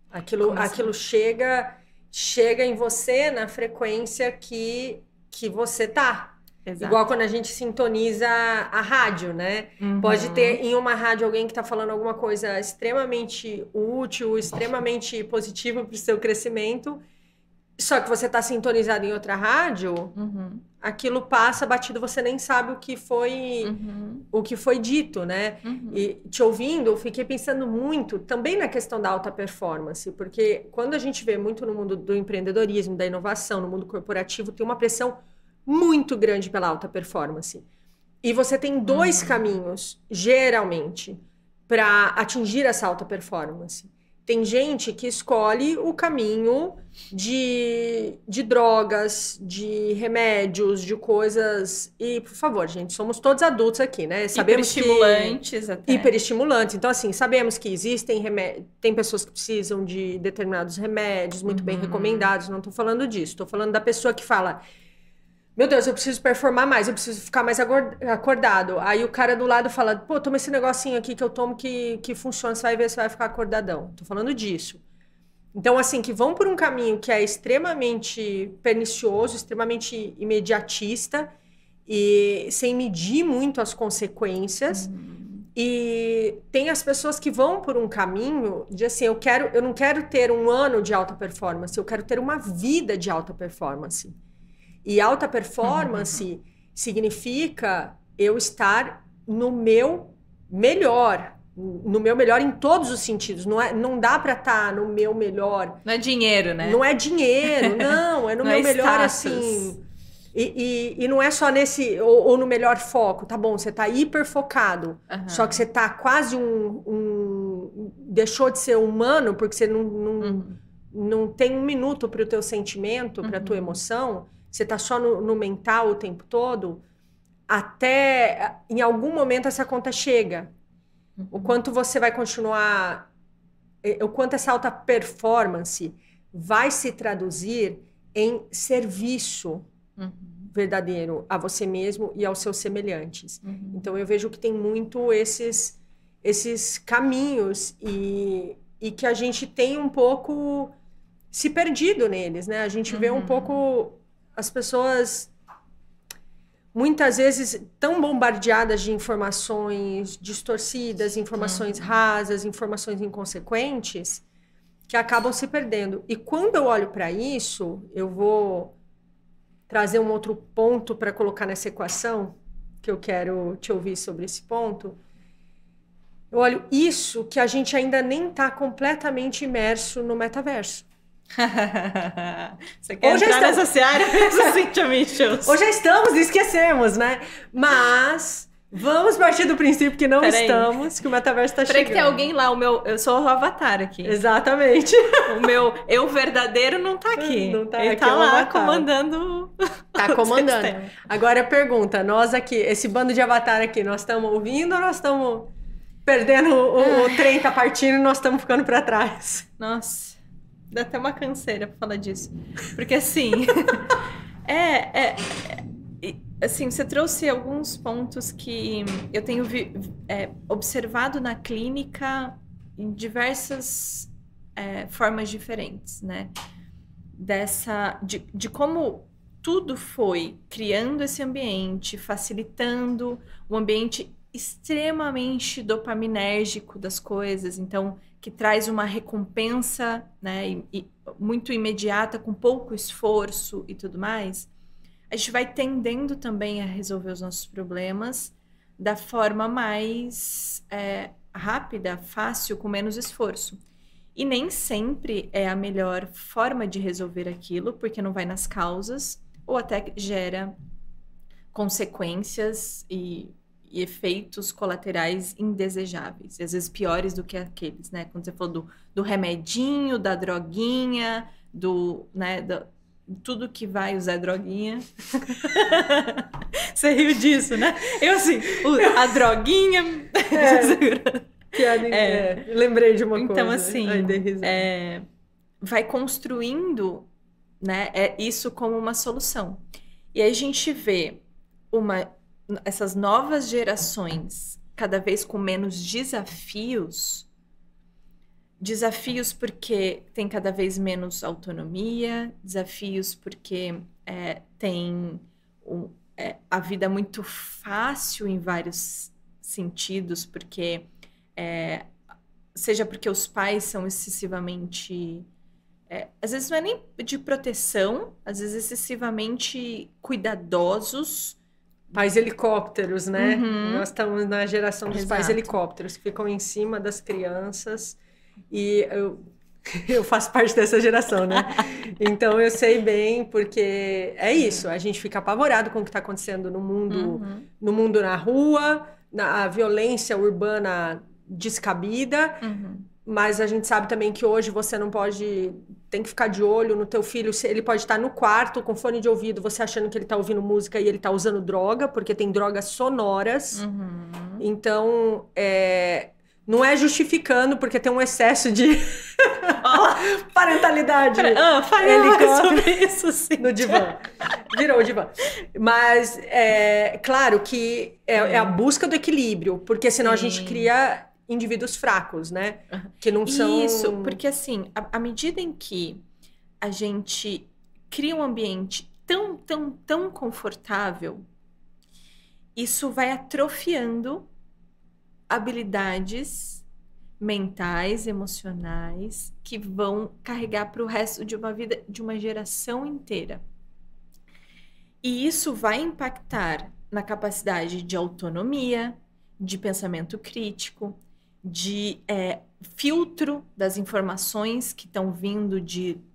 Aquilo chega em você na frequência que você tá. Exato. Igual quando a gente sintoniza a rádio, né? Uhum. Pode ter em uma rádio alguém que está falando alguma coisa extremamente útil, extremamente positiva para o seu crescimento, só que você está sintonizado em outra rádio, aquilo passa batido, você nem sabe o que foi dito, né? E te ouvindo, eu fiquei pensando muito também na questão da alta performance, porque quando a gente vê muito no mundo do empreendedorismo, da inovação, no mundo corporativo, tem uma pressão muito grande pela alta performance. E você tem dois caminhos, geralmente, para atingir essa alta performance. Tem gente que escolhe o caminho de drogas, de remédios, de coisas... E, por favor, gente, somos todos adultos aqui, né? Sabemos hiperestimulantes até. Hiperestimulantes. Então, assim, sabemos que existem remédios... Tem pessoas que precisam de determinados remédios, muito bem recomendados. Não estou falando disso. Estou falando da pessoa que fala... Meu Deus, eu preciso performar mais, eu preciso ficar mais acordado. Aí o cara do lado fala, pô, toma esse negocinho aqui que eu tomo que funciona, você vai ver se vai ficar acordadão. Tô falando disso. Então, assim, que vão por um caminho que é extremamente pernicioso, extremamente imediatista e sem medir muito as consequências. E tem as pessoas que vão por um caminho de assim, eu não quero ter um ano de alta performance, eu quero ter uma vida de alta performance. E alta performance significa eu estar no meu melhor em todos os sentidos. Não dá para estar no meu melhor. Não é dinheiro, né? Não é dinheiro, não. É no meu melhor, status. Assim. E não é só nesse... Ou no melhor foco. Tá bom, você tá hiper focado. Só que você tá quase deixou de ser humano porque você não tem um minuto para o teu sentimento, para a tua emoção. Você tá só no mental o tempo todo, até em algum momento essa conta chega. O quanto você vai continuar, o quanto essa alta performance vai se traduzir em serviço verdadeiro a você mesmo e aos seus semelhantes. Então eu vejo que tem muito esses caminhos e que a gente tem um pouco se perdido neles, né? A gente vê um pouco... As pessoas, muitas vezes, tão bombardeadas de informações distorcidas, informações rasas, informações inconsequentes, que acabam se perdendo. E quando eu olho para isso, eu vou trazer um outro ponto para colocar nessa equação, que eu quero te ouvir sobre esse ponto. Eu olho isso que a gente ainda nem está completamente imerso no metaverso. Você quer entrar nessa seara mesmo, Cynthia Michels? Ou já estamos e esquecemos, né? Mas vamos partir do princípio que não estamos, que o metaverso está chegando. Peraí que tem alguém lá, eu sou o avatar aqui. Exatamente. O meu eu verdadeiro não tá aqui. Não tá Ele aqui, tá lá comandando. Tá comandando. Agora a pergunta, nós aqui, esse bando de avatar aqui, nós estamos ouvindo ou nós estamos perdendo o trem tá partindo e nós estamos ficando para trás? Nossa. Dá até uma canseira pra falar disso. Porque, assim... assim, você trouxe alguns pontos que eu tenho observado na clínica em diversas formas diferentes, né? de como tudo foi criando esse ambiente, facilitando o ambiente extremamente dopaminérgico das coisas, então que traz uma recompensa, né, e muito imediata, com pouco esforço e tudo mais, a gente vai tendendo também a resolver os nossos problemas da forma mais rápida, fácil, com menos esforço. E nem sempre é a melhor forma de resolver aquilo, porque não vai nas causas, ou até gera consequências e efeitos colaterais indesejáveis, e às vezes piores do que aqueles, né? Quando você falou do remedinho, da droguinha, tudo que vai usar droguinha. Você riu disso, né? Eu assim, a droguinha... Lembrei de uma coisa. Então, assim, vai construindo, né, isso como uma solução. E aí a gente vê essas novas gerações cada vez com menos desafios porque tem cada vez menos autonomia, desafios porque tem a vida muito fácil em vários sentidos, porque seja porque os pais são excessivamente... às vezes não é nem de proteção, às vezes excessivamente cuidadosos. Pais helicópteros, né? Uhum. Nós estamos na geração dos pais helicópteros, que ficam em cima das crianças. E eu faço parte dessa geração, né? Então eu sei bem, porque é isso. A gente fica apavorado com o que está acontecendo no mundo, no mundo na rua, a violência urbana descabida. Mas a gente sabe também que hoje você não pode... Tem que ficar de olho no teu filho. Ele pode estar no quarto com fone de ouvido, você achando que ele está ouvindo música e ele está usando droga, porque tem drogas sonoras. Então, não é justificando, porque tem um excesso de parentalidade. Fala sobre isso, sim. No divã. Virou o divã. Mas, claro que é a busca do equilíbrio, porque senão a gente cria... indivíduos fracos, né? Que não são... Isso, porque assim, à medida em que a gente cria um ambiente tão confortável, isso vai atrofiando habilidades mentais, emocionais, que vão carregar para o resto de uma vida, de uma geração inteira. E isso vai impactar na capacidade de autonomia, de pensamento crítico, de filtro das informações que estão vindo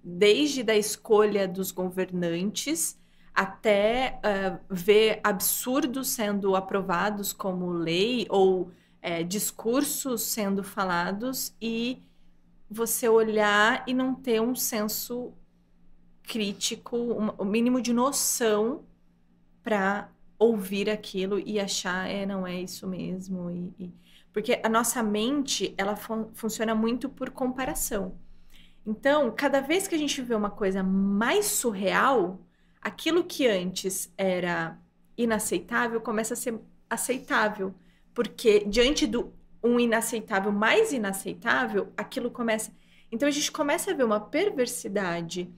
desde a escolha dos governantes até ver absurdos sendo aprovados como lei ou discursos sendo falados e você olhar e não ter um senso crítico, o mínimo de noção para ouvir aquilo e achar, não é isso mesmo. Porque a nossa mente, ela funciona muito por comparação. Então, cada vez que a gente vê uma coisa mais surreal, aquilo que antes era inaceitável começa a ser aceitável. Porque diante do um inaceitável mais inaceitável, aquilo começa... Então, a gente começa a ver uma perversidade,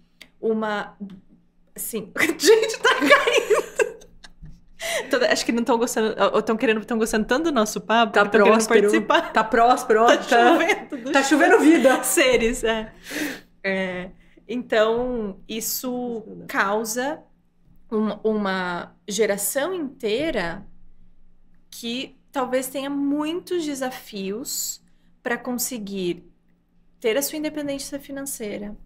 assim... Gente, tá caindo! Acho que não estão gostando, ou estão gostando tanto do nosso papo, tá próspero, participar. Tá próspero, Tá chovendo vida. Seres, Então, isso causa uma geração inteira que talvez tenha muitos desafios para conseguir ter a sua independência financeira,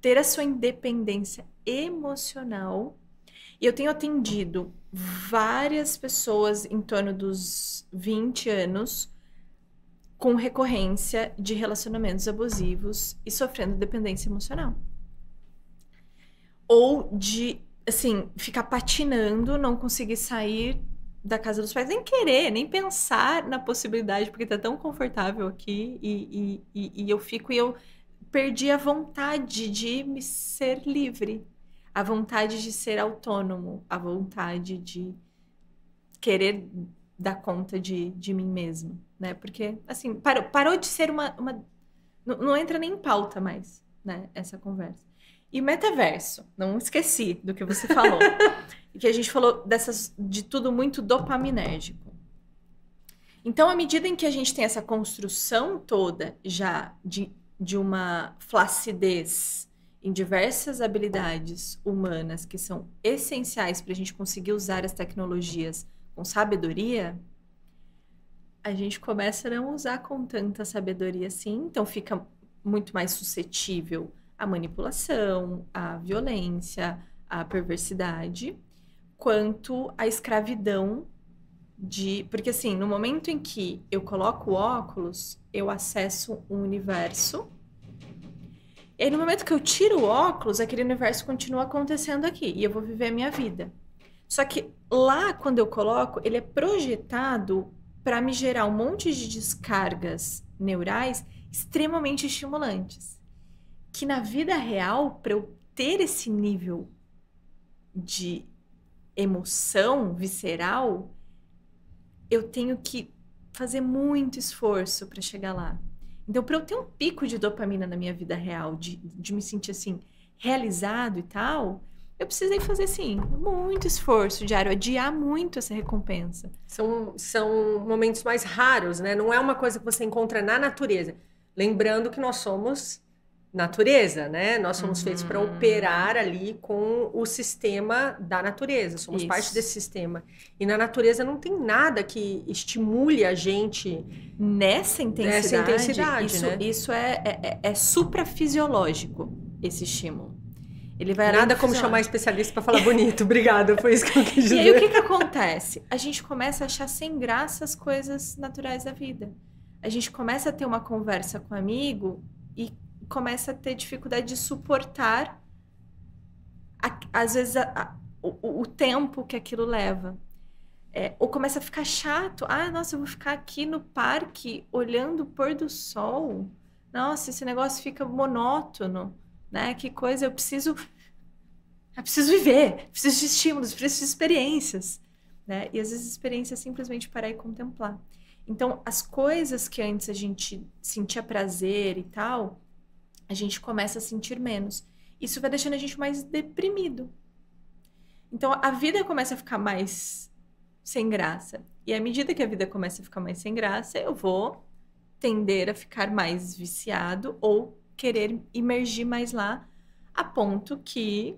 ter a sua independência emocional. E eu tenho atendido várias pessoas em torno dos 20 anos com recorrência de relacionamentos abusivos e sofrendo dependência emocional. Ou de, assim, ficar patinando, não conseguir sair da casa dos pais, nem querer, nem pensar na possibilidade, porque tá tão confortável aqui e eu perdi a vontade de me ser livre. A vontade de ser autônomo, a vontade de querer dar conta de mim mesmo, né? Porque, assim, parou de ser uma... Não entra nem em pauta mais, né? Essa conversa. E metaverso, não esqueci do que você falou. E que a gente falou de tudo muito dopaminérgico. Então, à medida em que a gente tem essa construção toda já de uma flacidez em diversas habilidades humanas que são essenciais para a gente conseguir usar as tecnologias com sabedoria, a gente começa a não usar com tanta sabedoria assim, então fica muito mais suscetível à manipulação, à violência, à perversidade, quanto à escravidão porque assim, no momento em que eu coloco o óculos, eu acesso um universo. E aí, no momento que eu tiro o óculos, aquele universo continua acontecendo aqui. E eu vou viver a minha vida. Só que lá, quando eu coloco, ele é projetado para me gerar um monte de descargas neurais extremamente estimulantes. Que na vida real, para eu ter esse nível de emoção visceral, eu tenho que fazer muito esforço para chegar lá. Então, para eu ter um pico de dopamina na minha vida real, de me sentir assim, realizado e tal, eu precisei fazer, assim, muito esforço diário, adiar muito essa recompensa. São momentos mais raros, né? Não é uma coisa que você encontra na natureza. Lembrando que nós somos natureza, né? Nós somos feitos para operar ali com o sistema da natureza. Somos parte desse sistema. E na natureza não tem nada que estimule a gente nessa intensidade. Isso é suprafisiológico, esse estímulo. Ele vai nada como chamar especialista para falar bonito. Obrigada, foi isso que eu quis dizer. E aí o que acontece? A gente começa a achar sem graça as coisas naturais da vida. A gente começa a ter uma conversa com um amigo e começa a ter dificuldade de suportar, às vezes, o tempo que aquilo leva. Ou começa a ficar chato. Ah, nossa, eu vou ficar aqui no parque olhando o pôr do sol. Nossa, esse negócio fica monótono, né? Que coisa, eu preciso viver, preciso de estímulos, preciso de experiências, né? E às vezes experiência é simplesmente parar e contemplar. Então, as coisas que antes a gente sentia prazer e tal, a gente começa a sentir menos. Isso vai deixando a gente mais deprimido. Então, a vida começa a ficar mais sem graça. E à medida que a vida começa a ficar mais sem graça, eu vou tender a ficar mais viciado ou querer imergir mais lá, a ponto que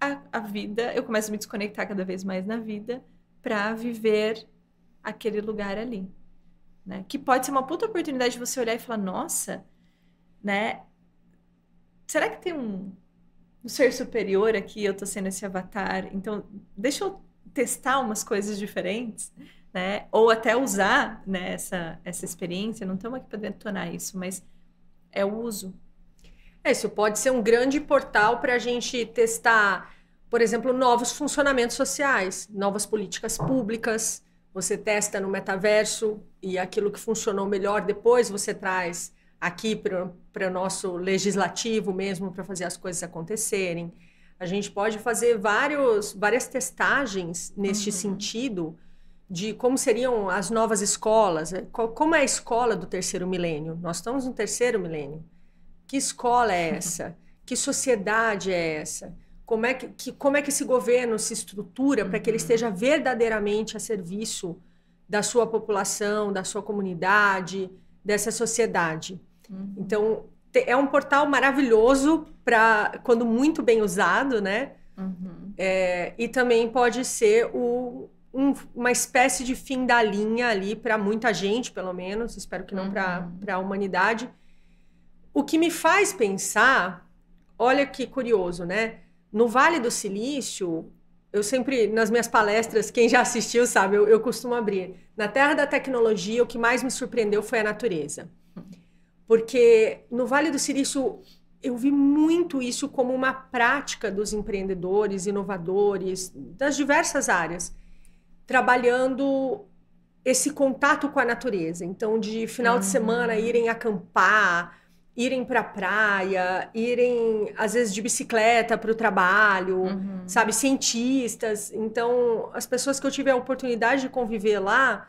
a vida, eu começo a me desconectar cada vez mais na vida para viver aquele lugar ali. Né? Que pode ser uma puta oportunidade de você olhar e falar, nossa, né? Será que tem um ser superior aqui? Eu tô sendo esse avatar. Então, deixa eu testar umas coisas diferentes, né? Ou até usar, né, essa experiência. Não estamos aqui para detonar isso, mas é o uso. Isso pode ser um grande portal para a gente testar, por exemplo, novos funcionamentos sociais, novas políticas públicas. Você testa no metaverso e aquilo que funcionou melhor, depois você traz aqui para o nosso legislativo mesmo, para fazer as coisas acontecerem. A gente pode fazer várias testagens neste sentido de como seriam as novas escolas, como é a escola do terceiro milênio. Nós estamos no terceiro milênio. Que escola é essa? Que sociedade é essa? Como é que esse governo se estrutura para que ele esteja verdadeiramente a serviço da sua população, da sua comunidade, dessa sociedade? Então, é um portal maravilhoso para quando muito bem usado, né? E também pode ser uma espécie de fim da linha ali para muita gente, pelo menos. Espero que não para a humanidade. O que me faz pensar, olha que curioso, né? No Vale do Silício, eu sempre, nas minhas palestras, quem já assistiu sabe, eu costumo abrir. Na Terra da Tecnologia, o que mais me surpreendeu foi a natureza. Porque no Vale do Silício, eu vi muito isso como uma prática dos empreendedores, inovadores, das diversas áreas, trabalhando esse contato com a natureza. Então, de final de semana, irem acampar, irem para a praia, irem, às vezes, de bicicleta para o trabalho, sabe? Cientistas. Então, as pessoas que eu tive a oportunidade de conviver lá,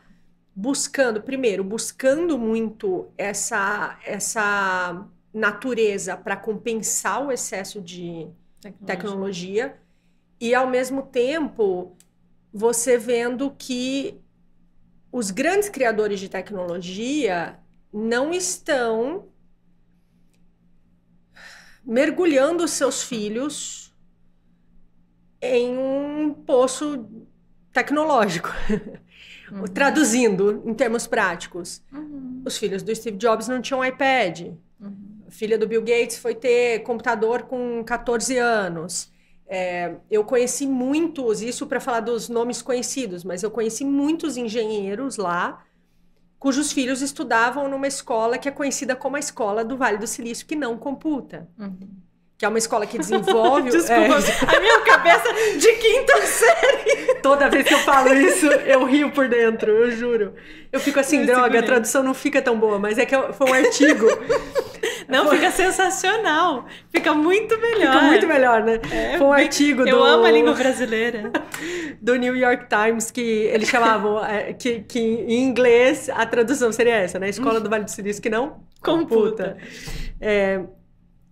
buscando muito essa natureza para compensar o excesso de tecnologia e, ao mesmo tempo, você vendo que os grandes criadores de tecnologia não estão mergulhando os seus filhos em um poço tecnológico. Traduzindo em termos práticos, os filhos do Steve Jobs não tinham iPad. A filha do Bill Gates foi ter computador com 14 anos. Eu conheci muitos, isso para falar dos nomes conhecidos, mas eu conheci muitos engenheiros lá, cujos filhos estudavam numa escola que é conhecida como a Escola do Vale do Silício, que não computa. Que é uma escola que desenvolve... Desculpa, a minha cabeça de quinta série. Toda vez que eu falo isso, eu rio por dentro, eu juro. Eu fico assim, droga, a tradução não fica tão boa, mas é que foi um artigo. Não, fica sensacional. Fica muito melhor. Fica muito melhor, né? Foi um artigo Eu amo a língua brasileira. Do New York Times, que eles chamavam... que em inglês a tradução seria essa, né? Escola do Vale do Silício que não computa.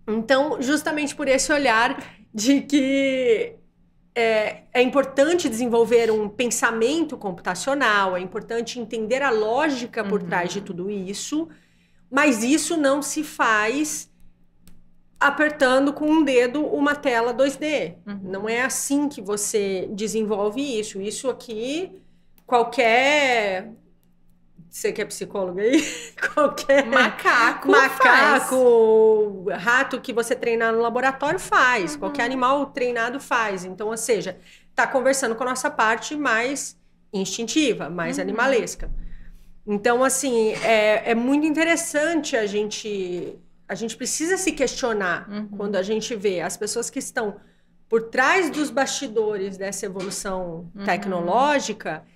Então, justamente por esse olhar de que é importante desenvolver um pensamento computacional, é importante entender a lógica por trás de tudo isso, mas isso não se faz apertando com um dedo uma tela 2D. Não é assim que você desenvolve isso. Isso aqui, qualquer... Você que é psicóloga aí? Qualquer macaco, rato que você treinar no laboratório faz. Qualquer animal treinado faz. Então, ou seja, tá conversando com a nossa parte mais instintiva, mais animalesca. Então, assim, é muito interessante a gente precisa se questionar quando a gente vê as pessoas que estão por trás dos bastidores dessa evolução tecnológica,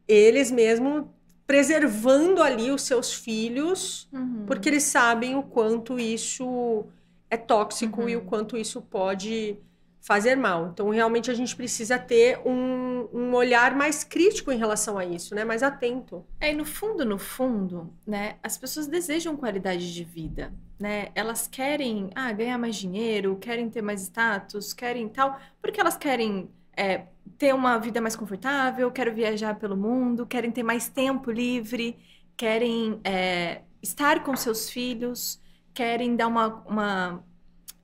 eles mesmos preservando ali os seus filhos, porque eles sabem o quanto isso é tóxico e o quanto isso pode fazer mal. Então, realmente, a gente precisa ter um olhar mais crítico em relação a isso, né? Mais atento. E no fundo, né? As pessoas desejam qualidade de vida, né? Elas querem ganhar mais dinheiro, querem ter mais status, querem tal, porque elas querem... ter uma vida mais confortável, querem viajar pelo mundo, querem ter mais tempo livre, querem estar com seus filhos, querem dar uma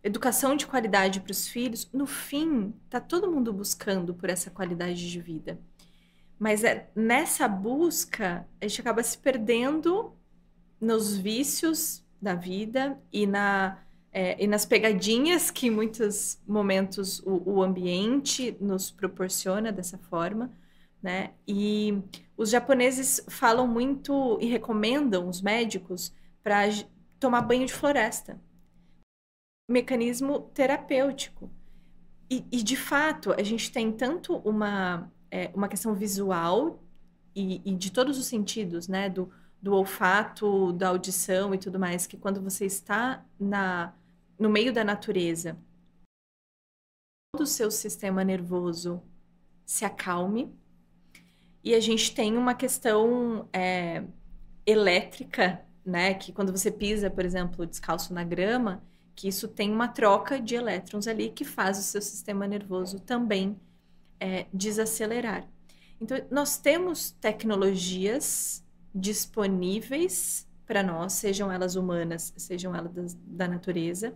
educação de qualidade para os filhos. No fim, tá todo mundo buscando por essa qualidade de vida. Mas nessa busca, a gente acaba se perdendo nos vícios da vida e nas pegadinhas que em muitos momentos o ambiente nos proporciona dessa forma, né? E os japoneses falam muito e recomendam os médicos para tomar banho de floresta. Mecanismo terapêutico. E de fato, a gente tem tanto uma questão visual e de todos os sentidos, né? Do olfato, da audição e tudo mais, que quando você está no meio da natureza, todo o seu sistema nervoso se acalme. E a gente tem uma questão elétrica, né? Que quando você pisa, por exemplo, descalço na grama, que isso tem uma troca de elétrons ali que faz o seu sistema nervoso também desacelerar. Então, nós temos tecnologias disponíveis para nós, sejam elas humanas, sejam elas da natureza,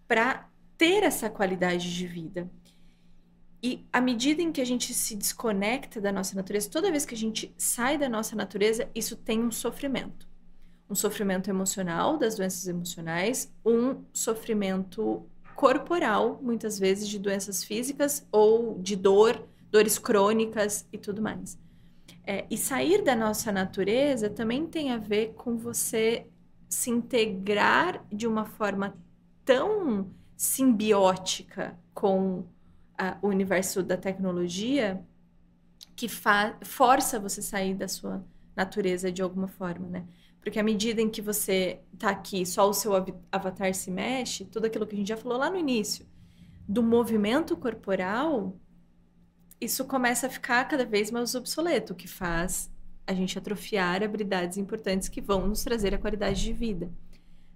para ter essa qualidade de vida. E à medida em que a gente se desconecta da nossa natureza, toda vez que a gente sai da nossa natureza, isso tem um sofrimento. Um sofrimento emocional, das doenças emocionais, um sofrimento corporal, muitas vezes de doenças físicas ou de dores crônicas e tudo mais. E sair da nossa natureza também tem a ver com você se integrar de uma forma tão simbiótica com o universo da tecnologia que força você sair da sua natureza de alguma forma, né? Porque à medida em que você tá aqui, só o seu avatar se mexe, tudo aquilo que a gente já falou lá no início, do movimento corporal, isso começa a ficar cada vez mais obsoleto, o que faz a gente atrofiar habilidades importantes que vão nos trazer a qualidade de vida,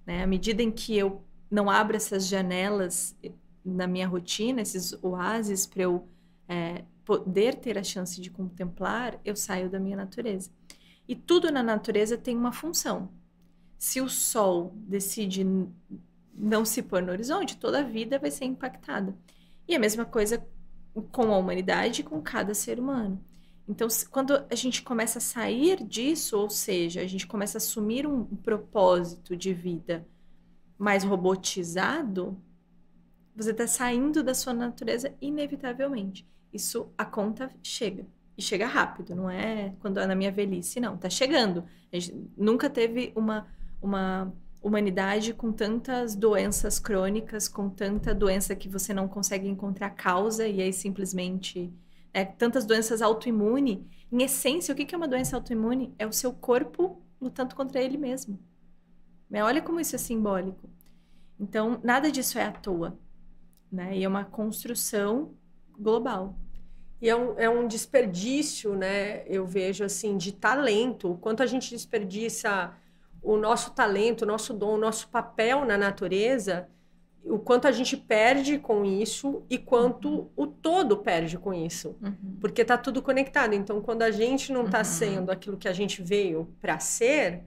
né? À medida em que eu não abro essas janelas na minha rotina, esses oásis para eu poder ter a chance de contemplar, eu saio da minha natureza. E tudo na natureza tem uma função. Se o sol decide não se pôr no horizonte, toda a vida vai ser impactada. E a mesma coisa com a humanidade e com cada ser humano. Então, quando a gente começa a sair disso, ou seja, a gente começa a assumir um propósito de vida mais robotizado, você está saindo da sua natureza inevitavelmente. Isso, a conta chega. E chega rápido, não é quando é na minha velhice, não. Está chegando. A gente nunca teve uma humanidade com tantas doenças crônicas, com tanta doença que você não consegue encontrar causa, e aí simplesmente... tantas doenças autoimunes. Em essência, o que é uma doença autoimune? É o seu corpo lutando contra ele mesmo. Olha como isso é simbólico. Então, nada disso é à toa, né? E é uma construção global. E é um desperdício, né? Eu vejo assim, de talento. O quanto a gente desperdiça o nosso talento, o nosso dom, o nosso papel na natureza, o quanto a gente perde com isso e quanto o todo perde com isso. Porque tá tudo conectado. Então, quando a gente não tá sendo aquilo que a gente veio para ser,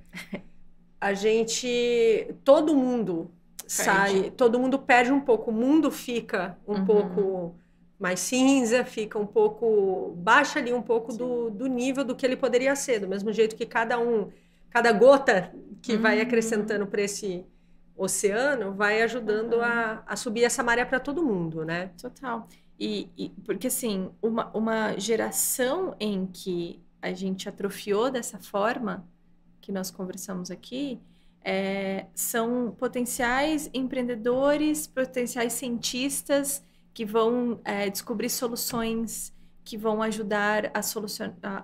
a gente... Todo mundo sai, todo mundo perde um pouco. O mundo fica um pouco mais cinza, fica um pouco... Baixa ali um pouco do nível do que ele poderia ser. Do mesmo jeito que cada gota que vai acrescentando para esse oceano vai ajudando a subir essa maré para todo mundo, né? Total. E porque, assim, uma geração em que a gente atrofiou dessa forma, que nós conversamos aqui, são potenciais empreendedores, potenciais cientistas que vão descobrir soluções que vão ajudar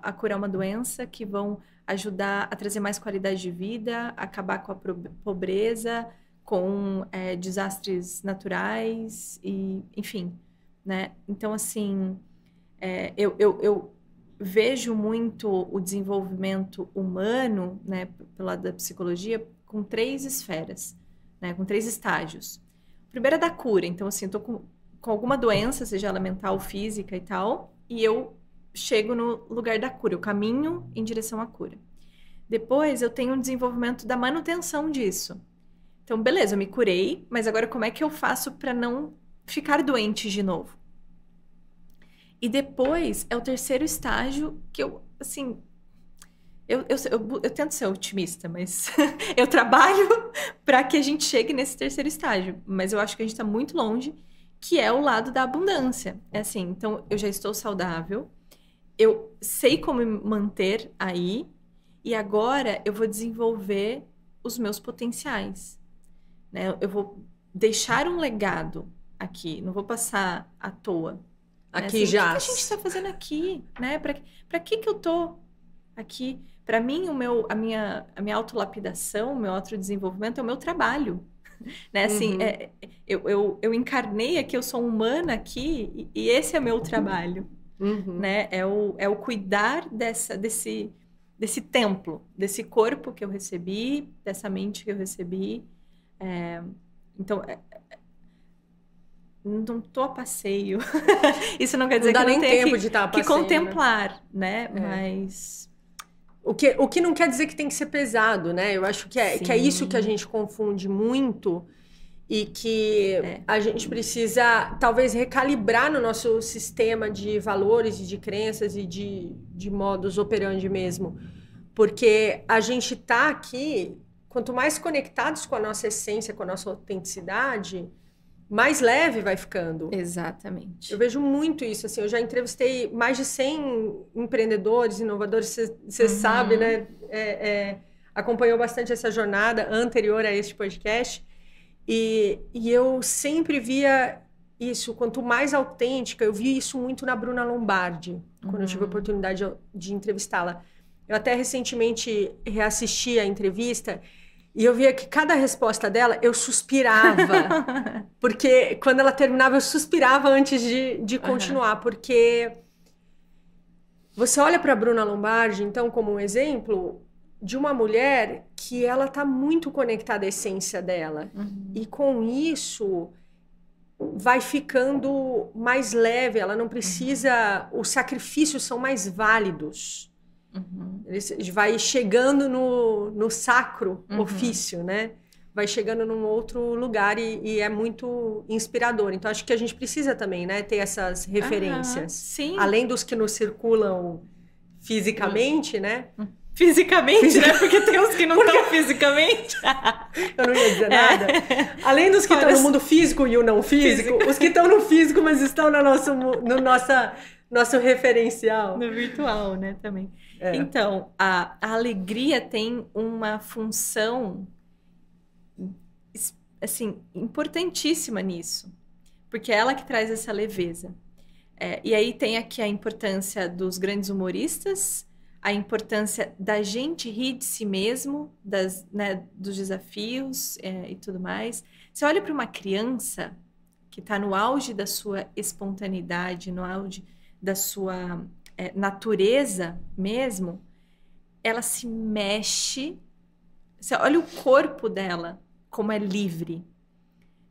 a curar uma doença, que vão ajudar a trazer mais qualidade de vida, acabar com a pobreza, com desastres naturais, e, enfim, né? Então, assim, eu vejo muito o desenvolvimento humano, né, pelo lado da psicologia, com 3 esferas, né, com 3 estágios. O primeiro é da cura. Então, assim, eu tô com alguma doença, seja ela mental, física e tal, e eu chego no lugar da cura, eu caminho em direção à cura. Depois, eu tenho um desenvolvimento da manutenção disso. Então, beleza, eu me curei, mas agora como é que eu faço para não ficar doente de novo? E depois, é o terceiro estágio que eu, assim... Eu tento ser otimista, mas eu trabalho para que a gente chegue nesse terceiro estágio. Mas eu acho que a gente está muito longe, que é o lado da abundância. É assim, então, eu já estou saudável, eu sei como me manter aí, e agora eu vou desenvolver os meus potenciais, né? Eu vou deixar um legado aqui, não vou passar à toa. Aqui assim, já. O que a gente está fazendo aqui, né? Para que eu tô aqui? Para mim, a minha autolapidação, o meu autodesenvolvimento é o meu trabalho. Né? Assim, eu encarnei aqui, eu sou humana aqui, e esse é o meu trabalho. Né? É o cuidar desse templo, desse corpo que eu recebi, dessa mente que eu recebi. Então, não tô a passeio. Isso não quer dizer que eu não tenho que contemplar, né? Mas... O que não quer dizer que tem que ser pesado, né? Eu acho que é isso que a gente confunde muito e que a gente precisa, talvez, recalibrar no nosso sistema de valores e de crenças e de modus operandi mesmo. Porque a gente tá aqui, quanto mais conectados com a nossa essência, com a nossa autenticidade, mais leve vai ficando. Exatamente. Eu vejo muito isso, assim, eu já entrevistei mais de 100 empreendedores, inovadores, você sabe, né? Acompanhou bastante essa jornada anterior a este podcast, e eu sempre via isso, quanto mais autêntica, eu vi isso muito na Bruna Lombardi, quando eu tive a oportunidade de entrevistá-la. Eu até recentemente reassisti a entrevista, e eu via que cada resposta dela, eu suspirava. Porque quando ela terminava, eu suspirava antes de continuar. Porque você olha para a Bruna Lombardi, então, como um exemplo de uma mulher que ela está muito conectada à essência dela. E com isso vai ficando mais leve, ela não precisa... Os sacrifícios são mais válidos. Ele vai chegando no sacro ofício, né? Vai chegando num outro lugar e é muito inspirador. Então, acho que a gente precisa também, né, ter essas referências. Sim. Além dos que nos circulam fisicamente, né? Fisicamente, né? Porque tem uns que não estão fisicamente. Eu não ia dizer nada. Além dos que estão no mundo físico e o não físico, os que estão no físico, mas estão no nosso referencial. No virtual, né, também. Então, a alegria tem uma função, assim, importantíssima nisso. Porque é ela que traz essa leveza. E aí tem aqui a importância dos grandes humoristas, a importância da gente rir de si mesmo, dos desafios e tudo mais. Você olha para uma criança que está no auge da sua espontaneidade, no auge da sua natureza mesmo, ela se mexe. Você olha o corpo dela, como é livre.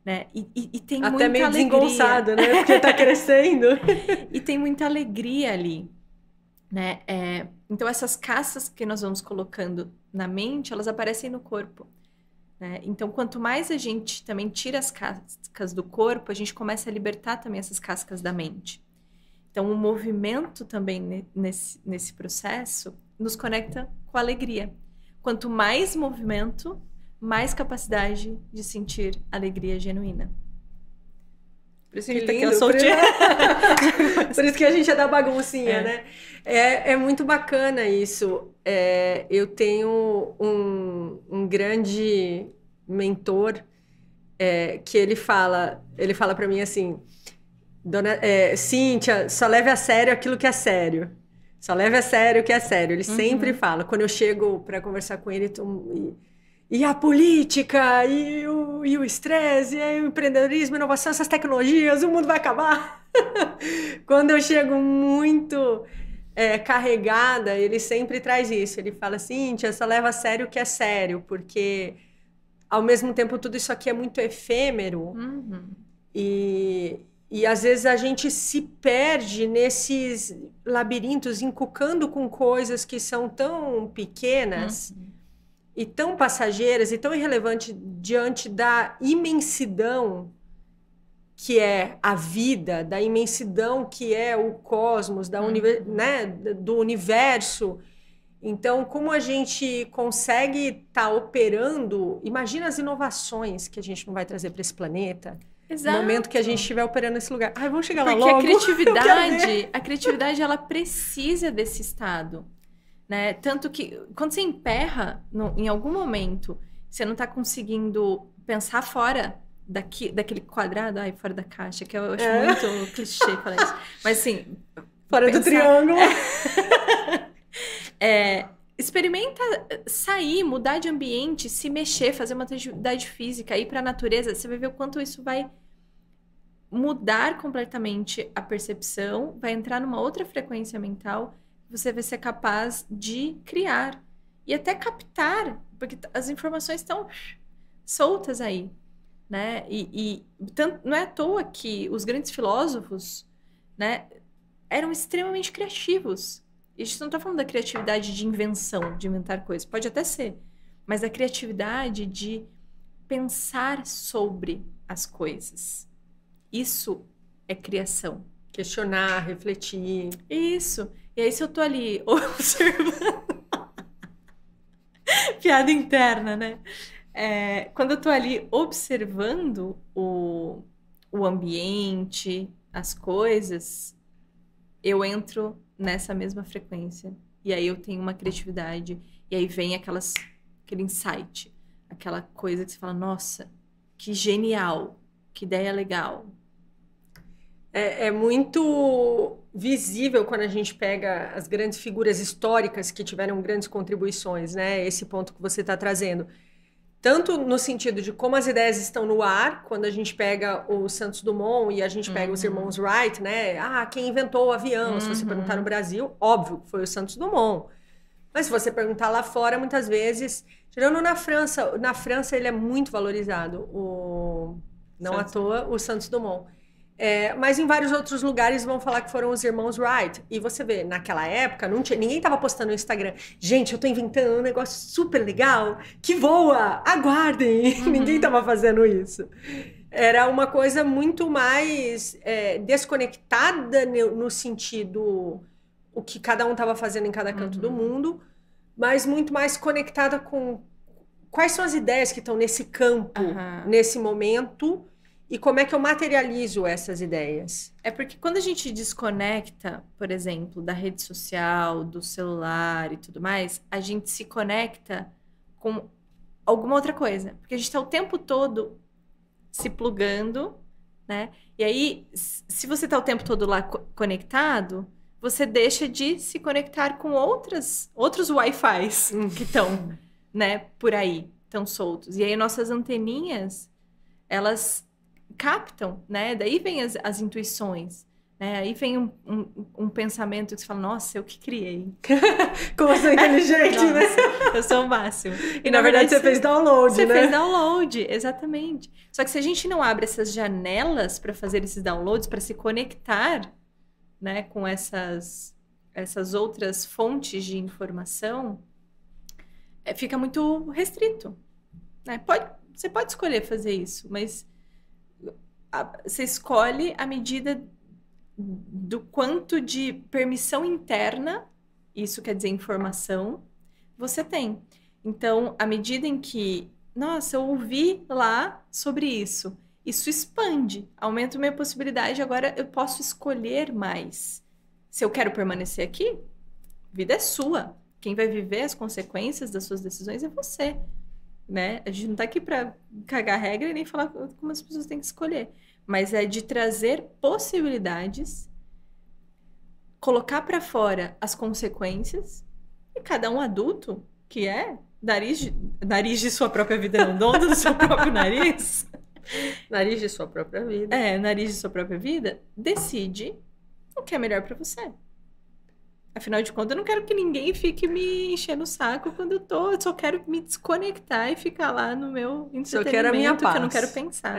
Né? E tem até muita meio alegria. Desengonçado, né? Porque está crescendo. E tem muita alegria ali. Né? Então, essas cascas que nós vamos colocando na mente, elas aparecem no corpo. Né? Então, quanto mais a gente também tira as cascas do corpo, a gente começa a libertar também essas cascas da mente. Então, o movimento também nesse processo nos conecta com a alegria. Quanto mais movimento, mais capacidade de sentir alegria genuína. Por isso que a gente tá aqui, soltinha. Por isso que a gente é da baguncinha, né? É muito bacana isso. Eu tenho um grande mentor que ele fala para mim assim: Cíntia, só leve a sério aquilo que é sério. Só leve a sério o que é sério. Ele sempre fala. Quando eu chego para conversar com ele, e a política, e o estresse, e o empreendedorismo, a inovação, essas tecnologias, o mundo vai acabar. Quando eu chego muito carregada, ele sempre traz isso. Ele fala assim: Cíntia, só leva a sério o que é sério, porque ao mesmo tempo tudo isso aqui é muito efêmero. E às vezes a gente se perde nesses labirintos, encucando com coisas que são tão pequenas e tão passageiras e tão irrelevantes diante da imensidão que é a vida, da imensidão que é o cosmos, né, do universo. Então, como a gente consegue estar operando... Imagina as inovações que a gente não vai trazer para esse planeta. Exato. No momento que a gente estiver operando nesse lugar. Ai, vamos chegar lá logo. Porque a criatividade, ela precisa desse estado. Né? Tanto que, quando você emperra, em algum momento, você não está conseguindo pensar fora daquele quadrado, fora da caixa, que eu acho muito clichê falar isso. Mas, assim... Fora do triângulo. Experimenta sair, mudar de ambiente, se mexer, fazer uma atividade física, ir para a natureza. Você vai ver o quanto isso vai mudar completamente a percepção, vai entrar numa outra frequência mental, você vai ser capaz de criar e até captar, porque as informações estão soltas aí, né? E tanto, não é à toa que os grandes filósofos, né, eram extremamente criativos. E a gente não está falando da criatividade de invenção, de inventar coisas. Pode até ser. Mas da criatividade de pensar sobre as coisas. Isso é criação. Questionar, refletir. Isso. E aí, se eu tô ali observando... Piada interna, né? Quando eu tô ali observando o ambiente, as coisas, eu entro nessa mesma frequência. E aí eu tenho uma criatividade. E aí vem aquele insight. Aquela coisa que você fala, nossa, que genial. Que ideia legal. É muito visível quando a gente pega as grandes figuras históricas que tiveram grandes contribuições, né? Esse ponto que você está trazendo. Tanto no sentido de como as ideias estão no ar, quando a gente pega o Santos Dumont e a gente pega os irmãos Wright, né? Quem inventou o avião? Se você perguntar no Brasil, óbvio que foi o Santos Dumont. Mas se você perguntar lá fora, muitas vezes, tirando na França ele é muito valorizado, não à toa, o Santos Dumont. Mas em vários outros lugares vão falar que foram os irmãos Wright. E você vê, naquela época, ninguém estava postando no Instagram. Gente, eu tô inventando um negócio super legal que voa, aguardem. Ninguém estava fazendo isso. Era uma coisa muito mais desconectada no sentido o que cada um estava fazendo em cada canto do mundo, mas muito mais conectada com quais são as ideias que estão nesse campo, nesse momento. E como é que eu materializo essas ideias? É porque quando a gente desconecta, por exemplo, da rede social, do celular e tudo mais, a gente se conecta com alguma outra coisa. Porque a gente está o tempo todo se plugando, né? E aí, se você está o tempo todo lá conectado, você deixa de se conectar com outros Wi-Fis que estão, né, por aí, estão soltos. E aí nossas anteninhas, elas captam, né? Daí vem as intuições, né? Aí vem um pensamento que você fala, nossa, eu que criei. Como eu sou inteligente, nossa, né? Eu sou o máximo. E na verdade você fez download, né? Você fez download, exatamente. Só que se a gente não abre essas janelas para fazer esses downloads, para se conectar, né, com essas outras fontes de informação, fica muito restrito, né? Você pode escolher fazer isso, mas você escolhe à medida do quanto de permissão interna, isso quer dizer informação, você tem. Então, à medida em que, nossa, eu ouvi lá sobre isso expande, aumenta a minha possibilidade, agora eu posso escolher mais. Se eu quero permanecer aqui, a vida é sua. Quem vai viver as consequências das suas decisões é você, né? A gente não tá aqui para cagar regra e nem falar como as pessoas têm que escolher, mas é de trazer possibilidades, colocar para fora as consequências, e cada um adulto, que é nariz de sua própria vida, não dono do seu próprio nariz, nariz de sua própria vida. Nariz de sua própria vida, decide o que é melhor para você. Afinal de contas, eu não quero que ninguém fique me enchendo o saco quando eu só quero me desconectar e ficar lá no meu entretenimento, só quero a minha paz. Que eu não quero pensar.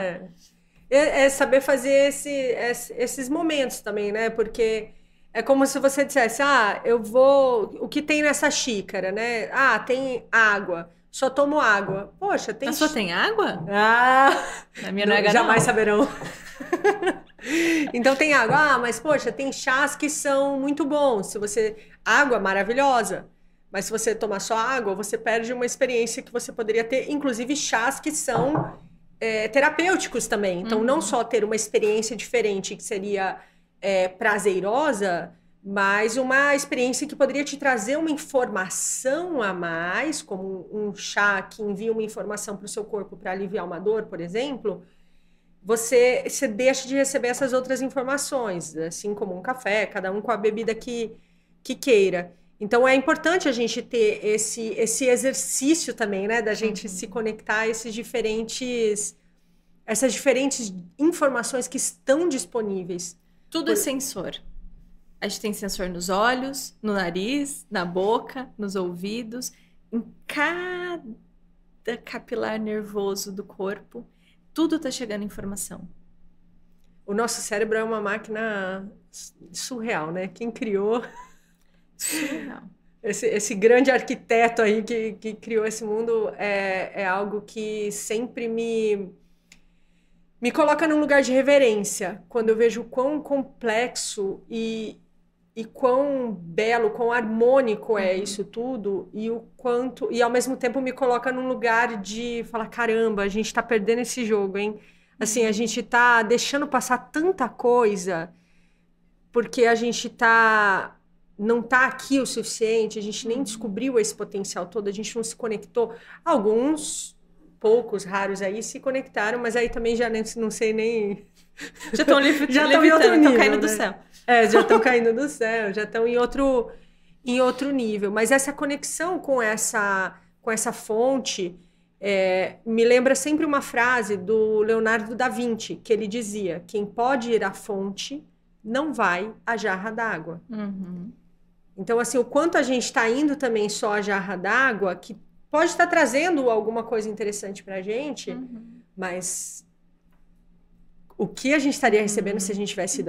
É saber fazer esses momentos também, né? Porque é como se você dissesse, o que tem nessa xícara, né? Tem água. Só tomo água. Poxa, tem... Mas só tem água? A minha não é água, jamais saberão. Então tem água. Mas poxa, tem chás que são muito bons. Água maravilhosa. Mas se você tomar só água, você perde uma experiência que você poderia ter. Inclusive chás que são terapêuticos também. Então não só ter uma experiência diferente que seria prazerosa, mas uma experiência que poderia te trazer uma informação a mais, como um chá que envia uma informação para o seu corpo para aliviar uma dor, por exemplo, você deixa de receber essas outras informações, assim como um café, cada um com a bebida que queira. Então é importante a gente ter esse exercício também, né, da gente se conectar a essas diferentes informações que estão disponíveis. Tudo é sensor. A gente tem sensor nos olhos, no nariz, na boca, nos ouvidos, em cada capilar nervoso do corpo. Tudo está chegando informação. O nosso cérebro é uma máquina surreal, né? Quem criou... Surreal. Esse grande arquiteto aí que criou esse mundo é algo que sempre me coloca num lugar de reverência. Quando eu vejo quão complexo e quão belo, quão harmônico é isso tudo, e ao mesmo tempo me coloca num lugar de falar, caramba, a gente tá perdendo esse jogo, hein? Assim, a gente tá deixando passar tanta coisa porque a gente não tá aqui o suficiente, a gente nem descobriu esse potencial todo, a gente não se conectou. Alguns, poucos, raros aí se conectaram, mas aí também já não sei nem... Já estão levitando, estão caindo do céu. Já estão caindo do céu, já estão em outro nível. Mas essa conexão com essa fonte me lembra sempre uma frase do Leonardo da Vinci, que ele dizia, quem pode ir à fonte não vai à jarra d'água. Então, assim, o quanto a gente está indo também só a jarra d'água, que pode estar trazendo alguma coisa interessante para a gente, mas o que a gente estaria recebendo se a gente tivesse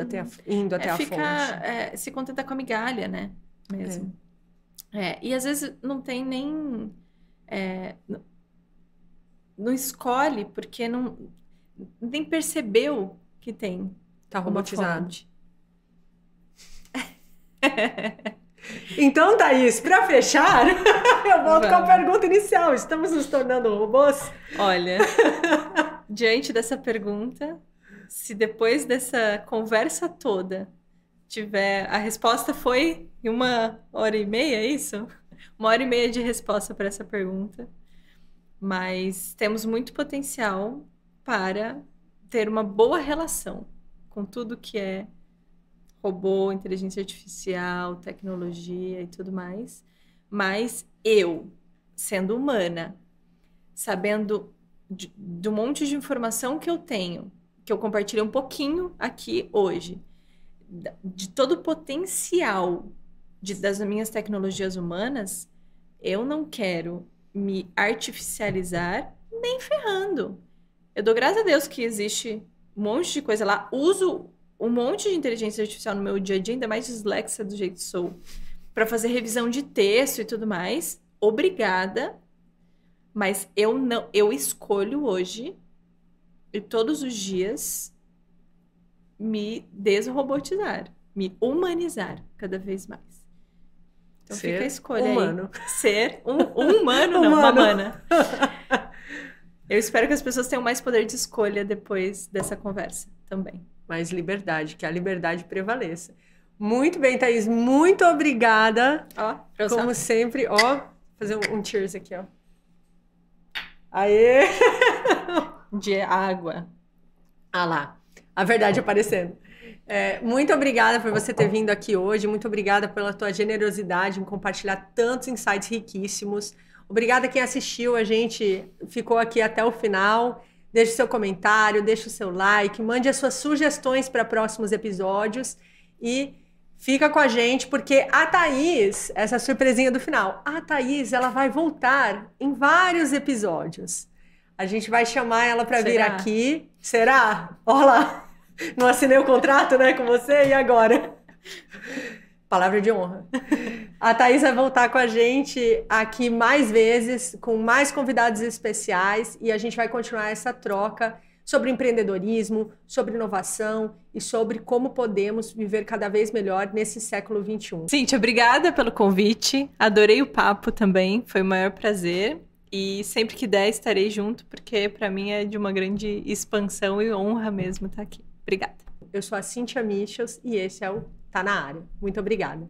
indo até a fonte? Se contentar com a migalha, né? Mesmo. E às vezes não tem nem... não escolhe porque nem percebeu que tem. Tá robotizado. Então, Thaís, para fechar, eu volto com a pergunta inicial. Estamos nos tornando robôs? Olha, diante dessa pergunta, se depois dessa conversa toda a resposta foi em 1h30, é isso? 1h30 de resposta para essa pergunta. Mas temos muito potencial para ter uma boa relação com tudo que é robô, inteligência artificial, tecnologia e tudo mais. Mas eu, sendo humana, sabendo do monte de informação que eu tenho, que eu compartilhei um pouquinho aqui hoje, de todo o potencial das minhas tecnologias humanas, eu não quero me artificializar nem ferrando. Eu dou graças a Deus que existe um monte de coisa lá. Uso um monte de inteligência artificial no meu dia a dia, ainda mais dislexa do jeito que sou, para fazer revisão de texto e tudo mais. Obrigada. Mas eu escolho hoje e todos os dias me desrobotizar, me humanizar cada vez mais. Então fica a escolha humano. Aí. Ser um humano, não uma humana. Eu espero que as pessoas tenham mais poder de escolha depois dessa conversa também. Mais liberdade, que a liberdade prevaleça. Muito bem, Thaís, muito obrigada. Como sempre, fazer um cheers aqui, Aê! De água. Ah lá, a verdade aparecendo. Muito obrigada por você ter vindo aqui hoje, muito obrigada pela tua generosidade em compartilhar tantos insights riquíssimos. Obrigada quem assistiu, a gente ficou aqui até o final. Deixe seu comentário, deixe o seu like, mande as suas sugestões para próximos episódios e fica com a gente, porque a Thaís, essa surpresinha do final, a Thaís, ela vai voltar em vários episódios. A gente vai chamar ela para vir aqui. Será? Olha lá. Não assinei o contrato, né, com você, e agora? Palavra de honra. A Thaís vai voltar com a gente aqui mais vezes, com mais convidados especiais, e a gente vai continuar essa troca sobre empreendedorismo, sobre inovação e sobre como podemos viver cada vez melhor nesse século XXI. Cíntia, obrigada pelo convite. Adorei o papo também, foi o maior prazer. E sempre que der, estarei junto, porque para mim é de uma grande expansão e honra mesmo estar aqui. Obrigada. Eu sou a Cíntia Michels e esse é o Tá na Área. Muito obrigada.